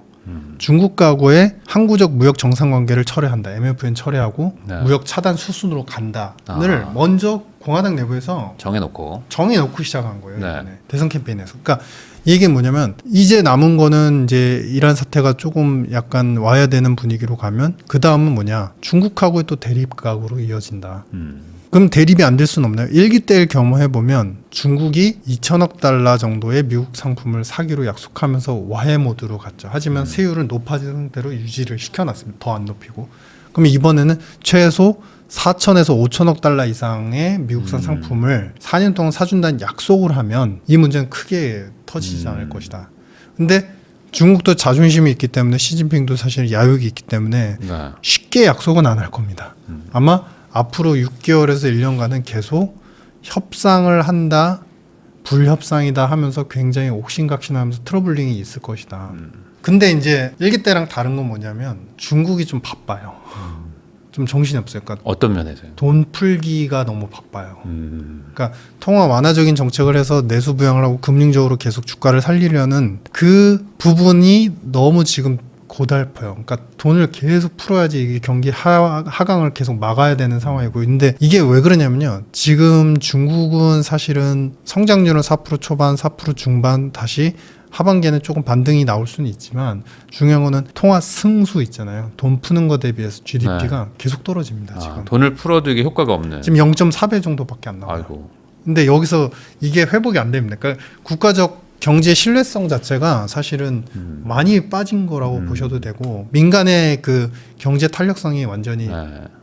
중국과의 항구적 무역 정상관계를 철회한다. MFN 철회하고 무역 차단 수순으로 간다를 먼저 공화당 내부에서 정해놓고 시작한 거예요. 이번에 대선 캠페인에서. 그러니까 이 얘기는 뭐냐면 이제 남은 거는 이제 이란 사태가 조금 약간 와야 되는 분위기로 가면 그 다음은 뭐냐 중국하고의 또 대립각으로 이어진다. 그럼 대립이 안 될 수는 없나요? 1기1 겸해보면 중국이 2천억 달러 정도의 미국 상품을 사기로 약속하면서 와해 모드로 갔죠. 하지만 세율은 높아진 상태로 유지를 시켜놨습니다. 더 안 높이고. 그럼 이번에는 최소 4천에서 5천억 달러 이상의 미국산 상품을 4년 동안 사준다는 약속을 하면 이 문제는 크게 터지지 않을 것이다. 근데 중국도 자존심이 있기 때문에 시진핑도 사실 야욕이 있기 때문에 네. 쉽게 약속은 안 할 겁니다. 아마 앞으로 6개월에서 1년간은 계속 협상을 한다, 불협상이다 하면서 굉장히 옥신각신하면서 트러블링이 있을 것이다. 근데 이제 1기 때랑 다른 건 뭐냐면 중국이 좀 바빠요. 좀 정신이 없어요. 그러니까 어떤 면에서요? 돈 풀기가 너무 바빠요. 그러니까 통화 완화적인 정책을 해서 내수 부양을 하고 금융적으로 계속 주가를 살리려는 그 부분이 너무 지금 고달퍼요. 그러니까 돈을 계속 풀어야지 이게 경기 하강을 계속 막아야 되는 상황이고, 근데 이게 왜 그러냐면요. 지금 중국은 사실은 성장률은 4% 초반, 4% 중반 다시 하반기에는 조금 반등이 나올 수는 있지만 중요한 거는 통화 승수 있잖아요. 돈 푸는 거 대비해서 GDP가 계속 떨어집니다. 지금. 돈을 풀어도 이게 효과가 없는. 지금 0.4배 정도밖에 안 나와요. 아이고. 근데 여기서 이게 회복이 안 됩니다. 그러니까 국가적 경제 신뢰성 자체가 사실은 많이 빠진 거라고 보셔도 되고 민간의 그 경제 탄력성이 완전히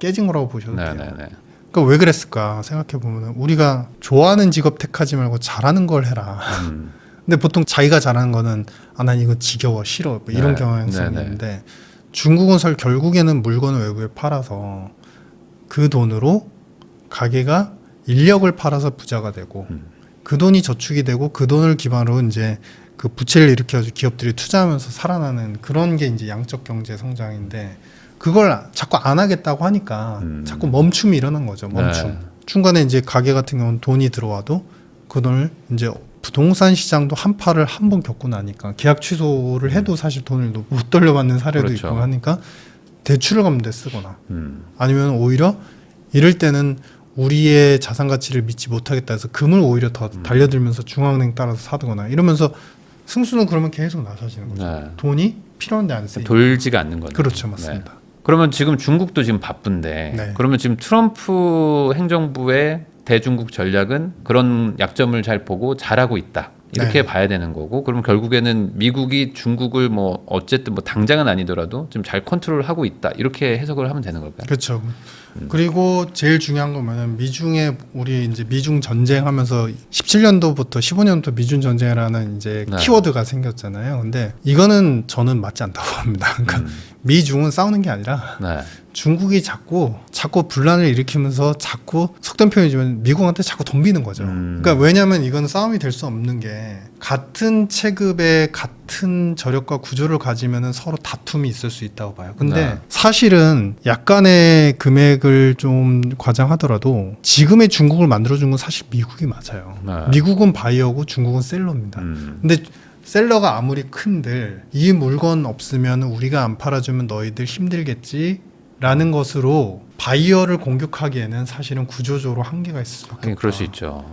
깨진 거라고 보셔도 돼요. 그러니까 왜 그랬을까 생각해 보면 우리가 좋아하는 직업 택하지 말고 잘하는 걸 해라. 근데 보통 자기가 잘하는 거는 난 이거 지겨워 싫어 뭐 이런 경향성이 있는데 중국은 결국에는 물건을 외국에 팔아서 그 돈으로 가게가 인력을 팔아서 부자가 되고 그 돈이 저축이 되고 그 돈을 기반으로 이제 그 부채를 일으켜서 기업들이 투자하면서 살아나는 그런 게 이제 양적 경제 성장인데 그걸 자꾸 안 하겠다고 하니까 자꾸 멈춤이 일어난 거죠. 멈춤. 중간에 이제 가게 같은 경우는 돈이 들어와도 그 돈을 이제 부동산 시장도 한파를 한 번 겪고 나니까 계약 취소를 해도 사실 돈을 못 돌려받는 사례도 그렇죠. 있고 하니까 대출을 갚는 데 쓰거나 아니면 오히려 이럴 때는 우리의 자산 가치를 믿지 못하겠다 해서 금을 오히려 더 달려들면서 중앙은행 따라서 사두거나 이러면서 승수는 그러면 계속 나서지는 거죠. 돈이 필요한데 안 쓰이고 돌지가 않는 거죠. 그렇죠. 맞습니다. 그러면 지금 중국도 지금 바쁜데 그러면 지금 트럼프 행정부의 대중국 전략은 그런 약점을 잘 보고 잘하고 있다. 이렇게 봐야 되는 거고, 그러면 결국에는 미국이 중국을 뭐 어쨌든 뭐 당장은 아니더라도 좀 잘 컨트롤하고 있다. 이렇게 해석을 하면 되는 걸까요? 그렇죠. 그리고 제일 중요한 건 뭐냐면 미중에 우리 이제 미중 전쟁하면서 17년도부터 15년부터 미중 전쟁이라는 이제 키워드가 생겼잖아요. 근데 이거는 저는 맞지 않다고 봅니다. 그러니까 미중은 싸우는 게 아니라 중국이 자꾸 분란을 일으키면서 자꾸 속된 표현이지만 미국한테 자꾸 덤비는 거죠. 그러니까 왜냐하면 이건 싸움이 될 수 없는 게 같은 체급의 같은 저력과 구조를 가지면은 서로 다툼이 있을 수 있다고 봐요. 근데 사실은 약간의 금액을 좀 과장하더라도 지금의 중국을 만들어준 건 사실 미국이 맞아요. 미국은 바이어고 중국은 셀러입니다. 근데 셀러가 아무리 큰들 이 물건 없으면 우리가 안 팔아주면 너희들 힘들겠지 라는 것으로 바이어를 공격하기에는 사실은 구조적으로 한계가 있을 수밖에 없다. 그럴 수 있죠.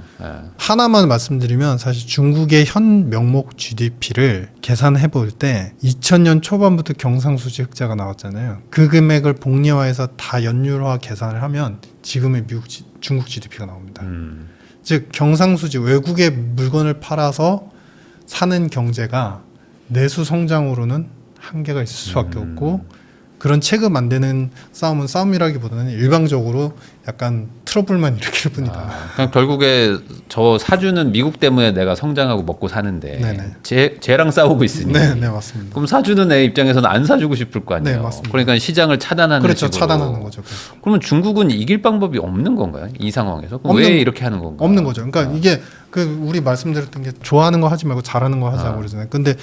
하나만 말씀드리면 사실 중국의 현 명목 GDP를 계산해 볼 때 2000년 초반부터 경상수지 흑자가 나왔잖아요. 그 금액을 복리화해서 다 연율화 계산을 하면 지금의 중국 GDP가 나옵니다. 즉 경상수지 외국의 물건을 팔아서 사는 경제가 내수 성장으로는 한계가 있을 수밖에 없고 그런 체급 안 되는 싸움은 싸움이라기보다는 일방적으로 약간 트러블만 일으킬 뿐이다. 그냥 결국에 저 사주는 미국 때문에 내가 성장하고 먹고 사는데 쟤랑 싸우고 있으니. 네, 맞습니다. 그럼 사주는 애 입장에서는 안 사주고 싶을 거 아니에요. 네, 맞습니다. 그러니까 시장을 차단하는 그렇죠, 식으로. 차단하는 거죠. 그러면 중국은 이길 방법이 없는 건가요? 이 상황에서? 왜 이렇게 하는 건가요? 없는 거죠. 그러니까 이게 우리 말씀드렸던 게 좋아하는 거 하지 말고 잘하는 거 하자고 그러잖아요. 근데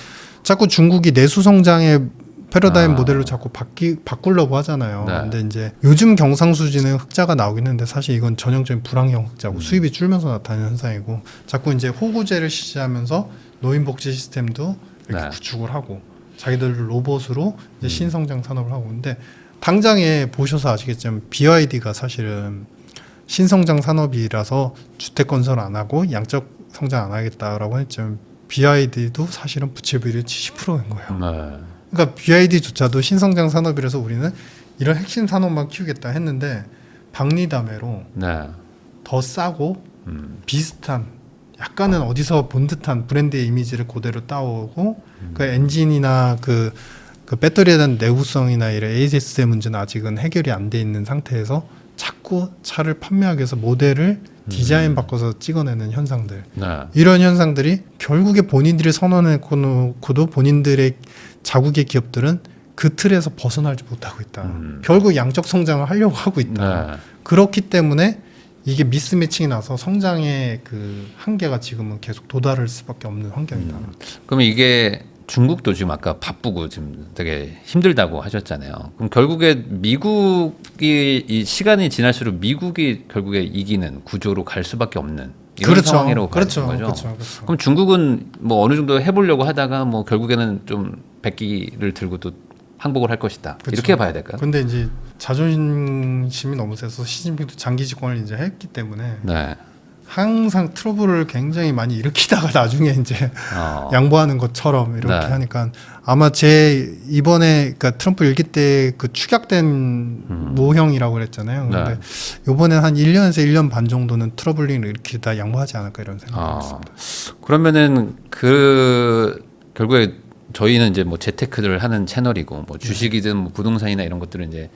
자꾸 중국이 내수 성장의 패러다임 모델로 자꾸 바꾸려고 하잖아요. 근데 이제 요즘 경상수지는 흑자가 나오긴 했는데 사실 이건 전형적인 불황형 흑자고 수입이 줄면서 나타나는 현상이고 자꾸 이제 호구제를 시시하면서 노인복지 시스템도 이렇게 구축을 하고 자기들 로봇으로 이제 신성장 산업을 하고 있는데 당장에 보셔서 아시겠지만 BYD가 사실은 신성장 산업이라서 주택 건설 안 하고 양적 성장 안 하겠다라고 했지만 BYD도 사실은 부채 비율이 70%인 거예요. 그러니까 BYD조차도 신성장 산업이라서 우리는 이런 핵심 산업만 키우겠다 했는데 박리담회로 더 싸고 비슷한 약간은 어디서 본 듯한 브랜드의 이미지를 그대로 따오고 그 엔진이나 그 배터리에 대한 내구성이나 이런 AS의 문제는 아직은 해결이 안 돼 있는 상태에서 자꾸 차를 판매하기 위해서 모델을 디자인 바꿔서 찍어내는 현상들. 네. 이런 현상들이 결국에 본인들이 선언해놓고도 본인들의 자국의 기업들은 그 틀에서 벗어나지 못하고 있다. 결국 양적 성장을 하려고 하고 있다. 네. 그렇기 때문에 이게 미스매칭이 나서 성장의 그 한계가 지금은 계속 도달할 수밖에 없는 환경이다. 그러면 이게 중국도 지금 아까 바쁘고 지금 되게 힘들다고 하셨잖아요. 그럼 결국에 미국이 이 시간이 지날수록 미국이 결국에 이기는 구조로 갈 수밖에 없는 이런 그렇죠. 상황이라고 가는 그렇죠. 거죠. 그렇죠. 그럼 중국은 뭐 어느 정도 해보려고 하다가 뭐 결국에는 좀 백기를 들고 또 항복을 할 것이다. 그렇죠. 이렇게 봐야 될까요? 근데 이제 자존심이 너무 세서 시진핑도 장기 집권을 이제 했기 때문에 네. 항상 트러블을 굉장히 많이 일으키다가 나중에 이제 양보하는 것처럼 이렇게 네. 하니까 아마 제 이번에 그러니까 트럼프 일기 때 그 축약된 모형이라고 그랬잖아요. 근데 네. 이번에 한 1년에서 1년 반 정도는 트러블링을 일으키다 양보하지 않을까 이런 생각이 있습니다. 그러면은 그 결국에 저희는 이제 뭐 재테크를 하는 채널이고 뭐 주식이든 뭐 부동산이나 이런 것들을 이제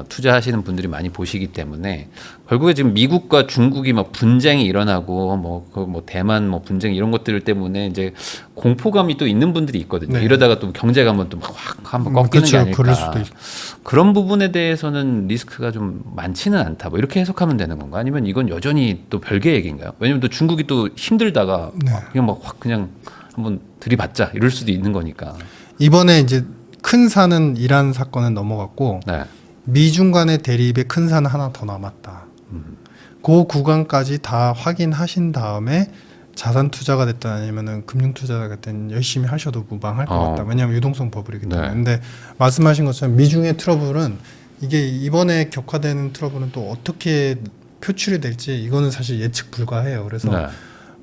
투자하시는 분들이 많이 보시기 때문에 결국에 지금 미국과 중국이 막 분쟁이 일어나고 뭐 대만 뭐 분쟁 이런 것들 때문에 이제 공포감이 또 있는 분들이 있거든요. 네. 이러다가 또 경제가 또 막 확 한번 꺾이는 그렇죠. 게 아닐까. 그럴 수도 있고. 그런 부분에 대해서는 리스크가 좀 많지는 않다. 뭐 이렇게 해석하면 되는 건가? 아니면 이건 여전히 또 별개 얘기인가요? 왜냐면 또 중국이 또 힘들다가 네. 그냥 막 확 그냥 한번 들이받자 이럴 수도 있는 거니까. 이번에 이제 큰 산은 이란 사건은 넘어갔고 네. 미중 간의 대립에 큰 산은 하나 더 남았다. 그 구간까지 다 확인하신 다음에 자산 투자가 됐든 아니면은 금융 투자가 됐든 열심히 하셔도 무방할 것 같다. 왜냐하면 유동성 버블이기 때문에. 네. 근데 말씀하신 것처럼 미중의 트러블은 이게 이번에 격화되는 트러블은 또 어떻게 표출이 될지 이거는 사실 예측 불가해요. 그래서 네.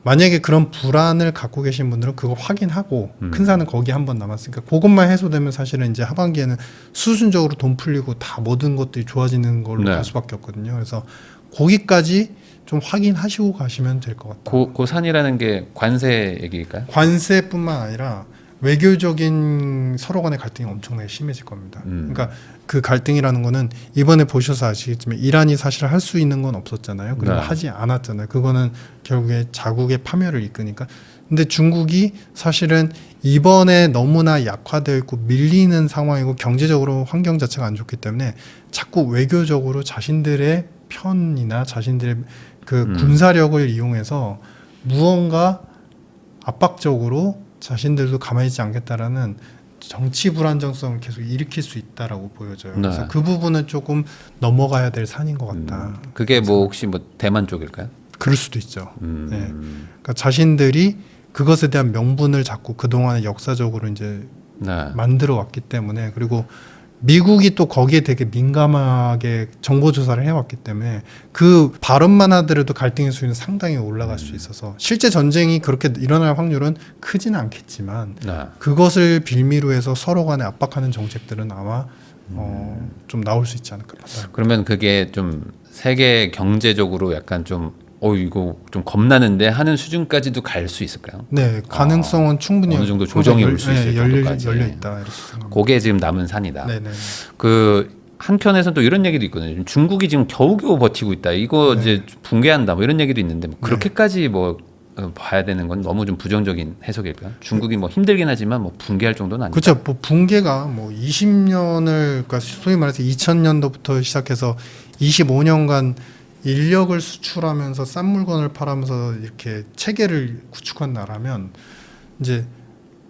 만약에 그런 불안을 갖고 계신 분들은 그거 확인하고 큰 산은 거기 한 번 남았으니까 그것만 해소되면 사실은 이제 하반기에는 수순적으로 돈 풀리고 다 모든 것들이 좋아지는 걸로 네. 갈 수밖에 없거든요. 그래서 거기까지 좀 확인하시고 가시면 될 것 같아요. 그 산이라는 게 관세 얘기일까요? 관세뿐만 아니라 외교적인 서로 간의 갈등이 엄청나게 심해질 겁니다. 그러니까 그 갈등이라는 거는 이번에 보셔서 아시겠지만 이란이 사실 할 수 있는 건 없었잖아요. 그리고 네. 하지 않았잖아요. 그거는 결국에 자국의 파멸을 이끄니까. 근데 중국이 사실은 이번에 너무나 약화되어 있고 밀리는 상황이고 경제적으로 환경 자체가 안 좋기 때문에 자꾸 외교적으로 자신들의 편이나 자신들의 그 군사력을 이용해서 무언가 압박적으로 자신들도 가만히 있지 않겠다라는 정치 불안정성을 계속 일으킬 수 있다라고 보여져요. 네. 그래서 그 부분은 조금 넘어가야 될 산인 것 같다. 그게 뭐 혹시 뭐 대만 쪽일까요? 그럴 수도 있죠. 네. 그러니까 자신들이 그것에 대한 명분을 잡고 그동안에 역사적으로 이제 네. 만들어 왔기 때문에 그리고 미국이 또 거기에 되게 민감하게 정보 조사를 해왔기 때문에 그 발언만 하더라도 갈등의 수위는 상당히 올라갈 수 있어서 실제 전쟁이 그렇게 일어날 확률은 크지는 않겠지만 네. 그것을 빌미로 해서 서로 간에 압박하는 정책들은 아마 좀 나올 수 있지 않을까 봐요. 그러면 그게 좀 세계 경제적으로 약간 좀 이거 좀 겁나는데 하는 수준까지도 갈 수 있을까요? 네, 가능성은 충분히 어느 정도 조정이 올 수 있을 정도까지. 열려 있다 이렇게 생각합니다. 그게 지금 남은 산이다. 네네. 그 한편에서는 또 이런 얘기도 있거든요. 중국이 지금 겨우겨우 버티고 있다. 이거 네. 이제 붕괴한다. 뭐 이런 얘기도 있는데 뭐 그렇게까지 뭐 봐야 되는 건 너무 좀 부정적인 해석일까요? 중국이 뭐 힘들긴 하지만 뭐 붕괴할 정도는 아니다. 그렇죠. 뭐 붕괴가 뭐 20년을 그러니까 소위 말해서 2000년도부터 시작해서 25년간 인력을 수출하면서 싼 물건을 팔아면서 이렇게 체계를 구축한 나라면 이제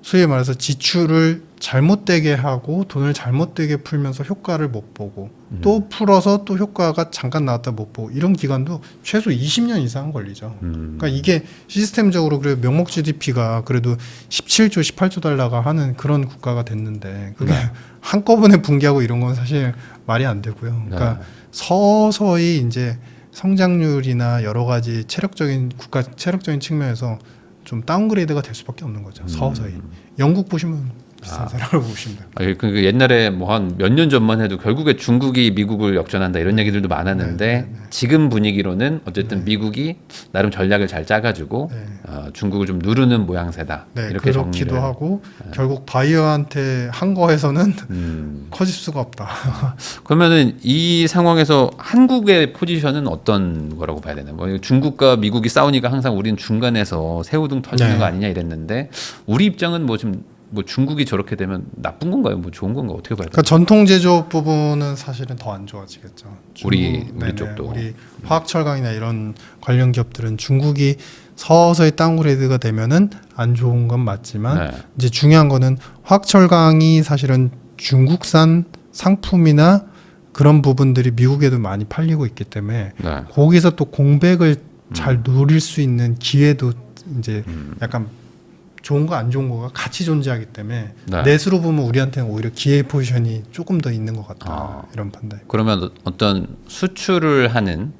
소위 말해서 지출을 잘못되게 하고 돈을 잘못되게 풀면서 효과를 못 보고 또 풀어서 또 효과가 잠깐 나왔다 못 보고 이런 기간도 최소 20년 이상 걸리죠. 그러니까 이게 시스템적으로 그래 명목 GDP가 그래도 17조, 18조 달러가 하는 그런 국가가 됐는데 그게 한꺼번에 붕괴하고 이런 건 사실 말이 안 되고요. 그러니까 서서히 이제 성장률이나 여러 가지 체력적인 측면에서 좀 다운그레이드가 될 수밖에 없는 거죠. 서서히. 영국 보시면 비슷한 생각을 보시면 돼요. 그 옛날에 뭐 한 몇 년 전만 해도 결국에 중국이 미국을 역전한다 이런 얘기들도 많았는데 지금 분위기로는 어쨌든 미국이 나름 전략을 잘 짜가지고 중국을 좀 누르는 모양새다. 이렇게 그렇기도 정리를 하고 결국 바이어한테 한 거에서는 커질 수가 없다. 그러면은 이 상황에서 한국의 포지션은 어떤 거라고 봐야 되나요? 뭐 중국과 미국이 싸우니까 항상 우리는 중간에서 새우등 터지는 거 아니냐 이랬는데 우리 입장은 뭐 지금 뭐 중국이 저렇게 되면 나쁜 건가요? 뭐 좋은 건가 어떻게 봐야 돼요? 그러니까 전통 제조업 부분은 사실은 더 안 좋아지겠죠. 우리 쪽도 우리 화학철강이나 이런 관련 기업들은 중국이 서서히 다운그레이드가 되면은 안 좋은 건 맞지만 이제 중요한 거는 화학철강이 사실은 중국산 상품이나 그런 부분들이 미국에도 많이 팔리고 있기 때문에 거기서 또 공백을 잘 누릴 수 있는 기회도 이제 약간 좋은 거 안 좋은 거가 같이 존재하기 때문에 넷으로 보면 우리한테는 오히려 기회 포지션이 조금 더 있는 것 같다. 이런 판단. 그러면 어떤 수출을 하는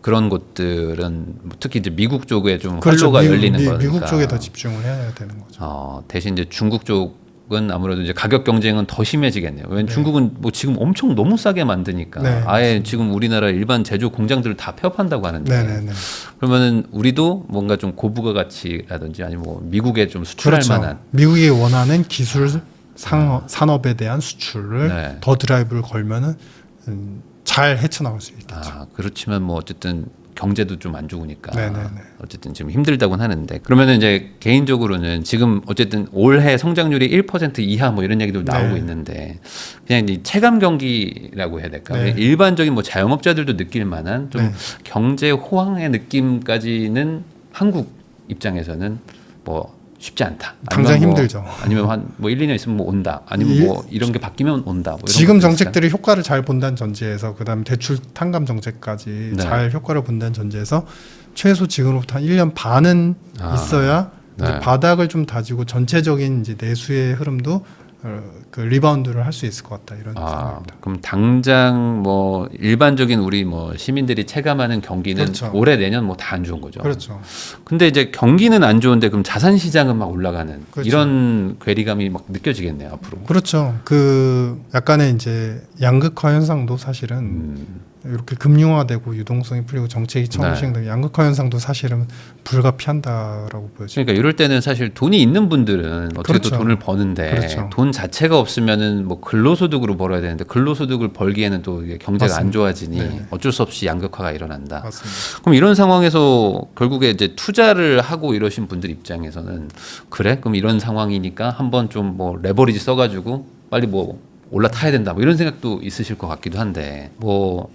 그런 곳들은 특히 이제 미국 쪽에 좀 활로가 열리는 거니까 미국 쪽에 더 집중을 해야 되는 거죠. 대신 이제 중국 쪽은 아무래도 이제 가격 경쟁은 더 심해지겠네요. 왜냐면 중국은 뭐 지금 엄청 너무 싸게 만드니까 아예 맞습니다. 지금 우리나라 일반 제조 공장들을 다 폐업한다고 하는데 그러면은 우리도 뭔가 좀 고부가 가치라든지 아니면 뭐 미국에 좀 수출할 만한 미국이 원하는 기술 산업에 대한 수출을 더 드라이브를 걸면은 잘 헤쳐나올 수 있겠죠. 그렇지만 뭐 어쨌든 경제도 좀 안 좋으니까 어쨌든 지금 힘들다고는 하는데 그러면은 이제 개인적으로는 지금 어쨌든 올해 성장률이 1% 이하 뭐 이런 얘기도 나오고 있는데 그냥 이 체감 경기라고 해야 될까? 일반적인 뭐 자영업자들도 느낄 만한 좀 경제 호황의 느낌까지는 한국 입장에서는 뭐 쉽지 않다. 당장 힘들죠. 아니면 한 뭐 1, 2년 있으면 뭐 온다. 아니면 뭐 이런 게 바뀌면 온다. 뭐 이런 지금 정책들이 효과를 잘 본다는 전제에서 그다음에 대출 탕감 정책까지 잘 효과를 본다는 전제에서 최소 지금부터 한 1년 반은 있어야 이제 바닥을 좀 다지고 전체적인 이제 내수의 흐름도 그 리바운드를 할 수 있을 것 같다 이런 생각입니다. 그럼 당장 뭐 일반적인 우리 뭐 시민들이 체감하는 경기는 올해 내년 뭐 다 안 좋은 거죠. 그렇죠. 근데 이제 경기는 안 좋은데 그럼 자산 시장은 막 올라가는 이런 괴리감이 막 느껴지겠네요 앞으로. 그렇죠. 그 약간의 이제 양극화 현상도 사실은 이렇게 금융화되고 유동성이 풀리고 정책이 처음 시행되고 양극화 현상도 사실은 불가피한다라고 보여져요. 그러니까 이럴 때는 사실 돈이 있는 분들은 어떻게 또 돈을 버는데 돈 자체가 없으면은 뭐 근로소득으로 벌어야 되는데 근로소득을 벌기에는 또 이게 경제가 안 좋아지니 어쩔 수 없이 양극화가 일어난다. 맞습니다. 그럼 이런 상황에서 결국에 이제 투자를 하고 이러신 분들 입장에서는 그래? 그럼 이런 상황이니까 한번 좀 뭐 레버리지 써가지고 빨리 뭐 올라타야 된다 뭐 이런 생각도 있으실 것 같기도 한데 뭐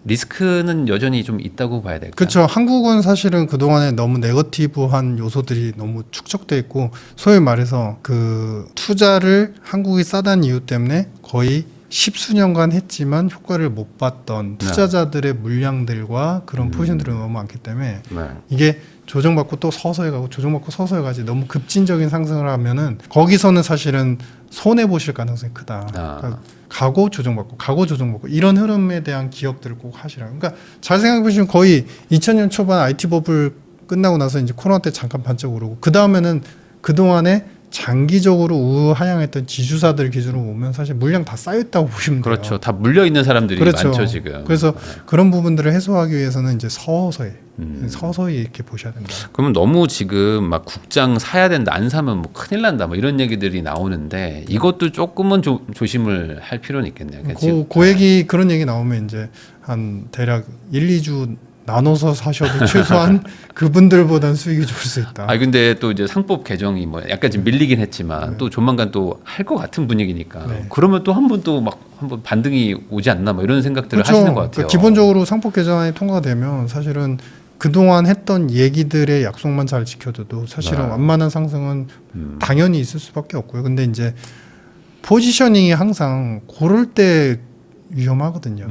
리스크는 여전히 좀 있다고 봐야 될까요? 그렇죠. 한국은 사실은 그동안에 너무 네거티브한 요소들이 너무 축적돼 있고 소위 말해서 그 투자를 한국이 싸다는 이유 때문에 거의 십수년간 했지만 효과를 못 봤던 투자자들의 물량들과 그런 포지션들이 너무 많기 때문에 이게 조정받고 또 서서히 가고 조정받고 서서히 가지 너무 급진적인 상승을 하면은 거기서는 사실은 손해 보실 가능성이 크다. 그러니까 가고 조정받고 이런 흐름에 대한 기억들을 꼭 하시라. 그러니까 잘 생각해 보시면 거의 2000년 초반 IT 버블 끝나고 나서 이제 코로나 때 잠깐 반짝 오르고 그 다음에는 그 동안에 장기적으로 우하향했던 지주사들 기준으로 보면 사실 물량 다 쌓여있다고 보시면 돼요. 그렇죠. 다 물려 있는 사람들이 많죠 지금. 그래서 그런 부분들을 해소하기 위해서는 이제 서서히 이렇게 보셔야 된다. 그러면 너무 지금 막 국장 사야 된다 안 사면 뭐 큰일 난다 뭐 이런 얘기들이 나오는데 이것도 조금은 조심을 할 필요는 있겠네요. 그 얘기 그런 얘기 나오면 이제 한 대략 1, 2주 나눠서 사셔도 최소한 그분들보다는 수익이 좋을 수 있다. 근데 또 이제 상법 개정이 뭐 약간 지금 밀리긴 했지만 또 조만간 또 할 것 같은 분위기니까 그러면 또 한 번 또 막 한번 반등이 오지 않나 뭐 이런 생각들을 하시는 것 같아요. 그러니까 기본적으로 상법 개정안이 통과되면 사실은 그동안 했던 얘기들의 약속만 잘 지켜줘도 사실은 완만한 상승은 당연히 있을 수밖에 없고요. 근데 이제 포지셔닝이 항상 고를 때 위험하거든요.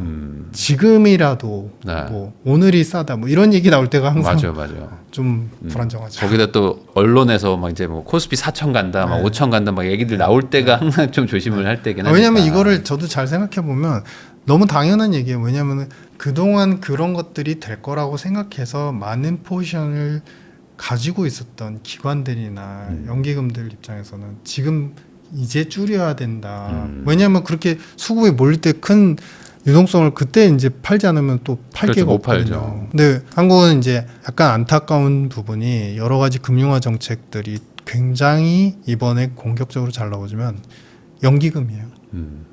지금이라도 뭐 오늘이 싸다 뭐 이런 얘기 나올 때가 항상 맞아. 좀 불안정하죠. 거기다 또 언론에서 막 이제 뭐 코스피 4천 간다, 막 5천 간다, 막 얘기들 나올 때가 항상 좀 조심을 할 때긴 하니까. 왜냐하면 이거를 저도 잘 생각해 보면 너무 당연한 얘기예요. 왜냐하면 그동안 그런 것들이 될 거라고 생각해서 많은 포지션을 가지고 있었던 기관들이나 연기금들 입장에서는 지금 이제 줄여야 된다. 왜냐하면 그렇게 수급이 몰릴 때 큰 유동성을 그때 이제 팔지 않으면 또 팔 그렇죠, 게가 못 없거든요. 팔죠. 근데 한국은 이제 약간 안타까운 부분이 여러 가지 금융화 정책들이 굉장히 이번에 공격적으로 잘 나오지만 연기금이에요.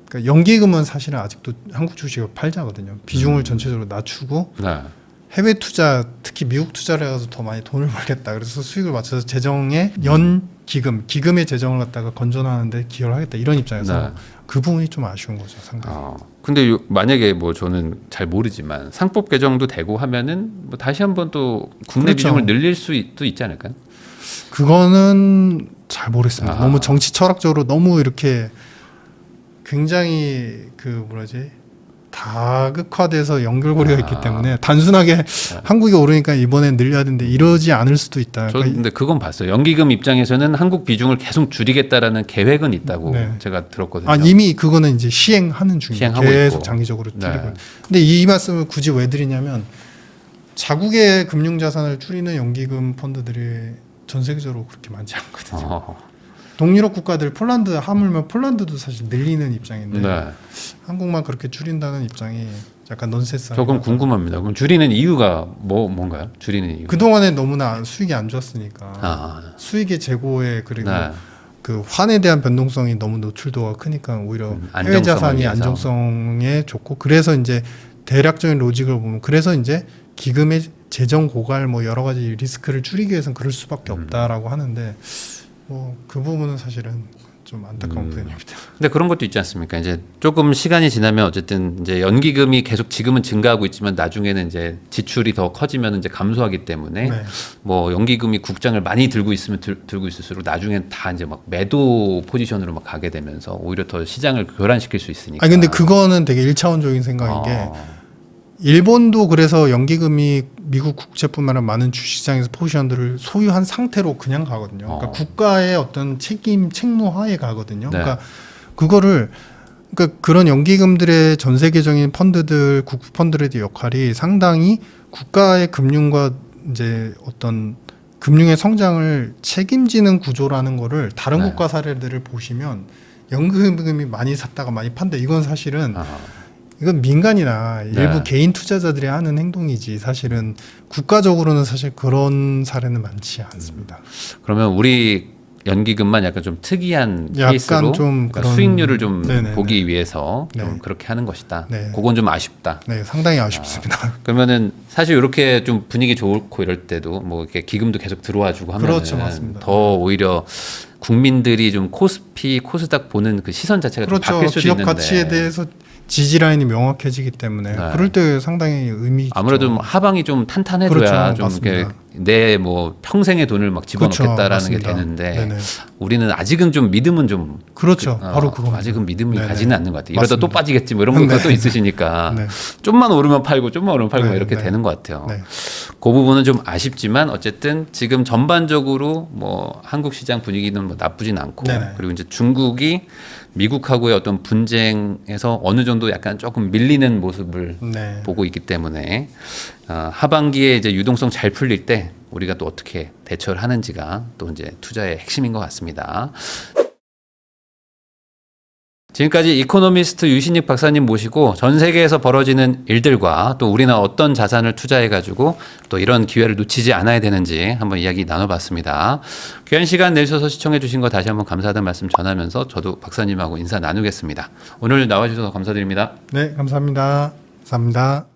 그러니까 연기금은 사실은 아직도 한국 주식을 팔자거든요. 비중을 전체적으로 낮추고 네. 해외 투자, 특히 미국 투자를 해서 더 많이 돈을 벌겠다. 그래서 수익을 맞춰서 재정에 연 기금의 재정을 갖다가 건전하는데 기여를 하겠다. 이런 입장에서 네. 그 부분이 좀 아쉬운 거죠, 상당히. 근데 만약에 뭐 저는 잘 모르지만 상법 개정도 되고 하면은 뭐 다시 한번 또 국내 그렇죠. 비중을 늘릴 수도 있지 않을까요? 그거는 잘 모르겠습니다. 아. 너무 정치 철학적으로 너무 이렇게 굉장히 그 뭐라지 다극화돼서 연결고리가 있기 때문에 단순하게 한국이 오르니까 이번엔 늘려야 되는데 이러지 않을 수도 있다. 저 근데 그건 봤어요. 연기금 입장에서는 한국 비중을 계속 줄이겠다라는 계획은 있다고 네. 제가 들었거든요. 아 이미 그거는 이제 시행하는 중이에요. 시행하고 계속 있고. 장기적으로 줄이고. 네. 근데 이 말씀을 굳이 왜 드리냐면 자국의 금융 자산을 줄이는 연기금 펀드들이 전 세계적으로 그렇게 많지 않거든요. 동유럽 국가들 폴란드 하물며 폴란드도 사실 늘리는 입장인데 네. 한국만 그렇게 줄인다는 입장이 약간 넌센스. 저 그럼 궁금합니다. 그럼 줄이는 이유가 뭔가요? 줄이는 이유? 그 동안에 너무나 수익이 안 좋았으니까 수익의 재고에 그리고 네. 그 환에 대한 변동성이 너무 노출도가 크니까 오히려 안정성을 해외 자산이 위해서. 안정성에 좋고 그래서 이제 대략적인 로직을 보면 그래서 이제 기금의 재정 고갈 뭐 여러 가지 리스크를 줄이기 위해서는 그럴 수밖에 없다라고 하는데 뭐 그 부분은 사실은 좀 안타까운 부분입니다. 근데 그런 것도 있지 않습니까? 이제 조금 시간이 지나면 어쨌든 이제 연기금이 계속 지금은 증가하고 있지만 나중에는 이제 지출이 더 커지면 이제 감소하기 때문에 네. 뭐 연기금이 국장을 많이 들고 있으면 들고 있을수록 나중엔 다 이제 막 매도 포지션으로 막 가게 되면서 오히려 더 시장을 교란시킬 수 있으니까. 아 근데 그거는 되게 일차원적인 생각인 게 일본도 그래서 연기금이 미국 국채뿐만 아니라 많은 주식시장에서 포지션들을 소유한 상태로 그냥 가거든요. 그러니까 국가의 어떤 책무 하에 가거든요. 네. 그러니까 그거를 그러니까 그런 연기금들의 전 세계적인 펀드들, 국부 펀드의 역할이 상당히 국가의 금융과 이제 어떤 금융의 성장을 책임지는 구조라는 거를 다른 네. 국가 사례들을 보시면 연기금이 많이 샀다가 많이 판다. 이건 사실은 이건 민간이나 일부 네. 개인 투자자들이 하는 행동이지 사실은 국가적으로는 사실 그런 사례는 많지 않습니다. 그러면 우리 연기금만 약간 좀 특이한 약간 케이스로 좀 그러니까 그런- 수익률을 좀 네네네. 보기 위해서 네. 좀 그렇게 하는 것이다. 네. 그건 좀 아쉽다. 네, 상당히 아쉽습니다. 그러면은 사실 이렇게 좀 분위기 좋고 이럴 때도 뭐 이렇게 기금도 계속 들어와주고 하면 그렇죠, 맞습니다. 더 오히려 국민들이 좀 코스피, 코스닥 보는 그 시선 자체가 좀 그렇죠. 바뀔 수도 기업 있는데 가치에 대해서 지지 라인이 명확해지기 때문에 네. 그럴 때 상당히 의미 있죠. 아무래도 좀 하방이 좀 탄탄해져야 그렇죠, 좀 맞습니다. 이렇게 내 뭐 평생의 돈을 막 집어넣겠다라는 그렇죠, 게 맞습니다. 되는데 네네. 우리는 아직은 좀 믿음은 좀 그렇죠. 바로 그거. 아직은 믿음이 네네. 가지는 않는 것 같아요. 이러다 또 맞습니다. 빠지겠지 뭐 이런 것도 네. 또 있으시니까 네. 좀만 오르면 팔고 좀만 오르면 팔고 네, 이렇게 네. 되는 것 같아요. 네. 그 부분은 좀 아쉽지만 어쨌든 지금 전반적으로 뭐 한국 시장 분위기는 뭐 나쁘진 않고 네네. 그리고 이제 중국이 미국하고의 어떤 분쟁에서 어느 정도 약간 조금 밀리는 모습을 네. 보고 있기 때문에 하반기에 이제 유동성 잘 풀릴 때 우리가 또 어떻게 대처를 하는지가 또 이제 투자의 핵심인 것 같습니다. 지금까지 이코노미스트 유신익 박사님 모시고 전 세계에서 벌어지는 일들과 또 우리는 어떤 자산을 투자해가지고 또 이런 기회를 놓치지 않아야 되는지 한번 이야기 나눠봤습니다. 귀한 시간 내주셔서 시청해주신 거 다시 한번 감사하다는 말씀 전하면서 저도 박사님하고 인사 나누겠습니다. 오늘 나와주셔서 감사드립니다. 네, 감사합니다. 감사합니다.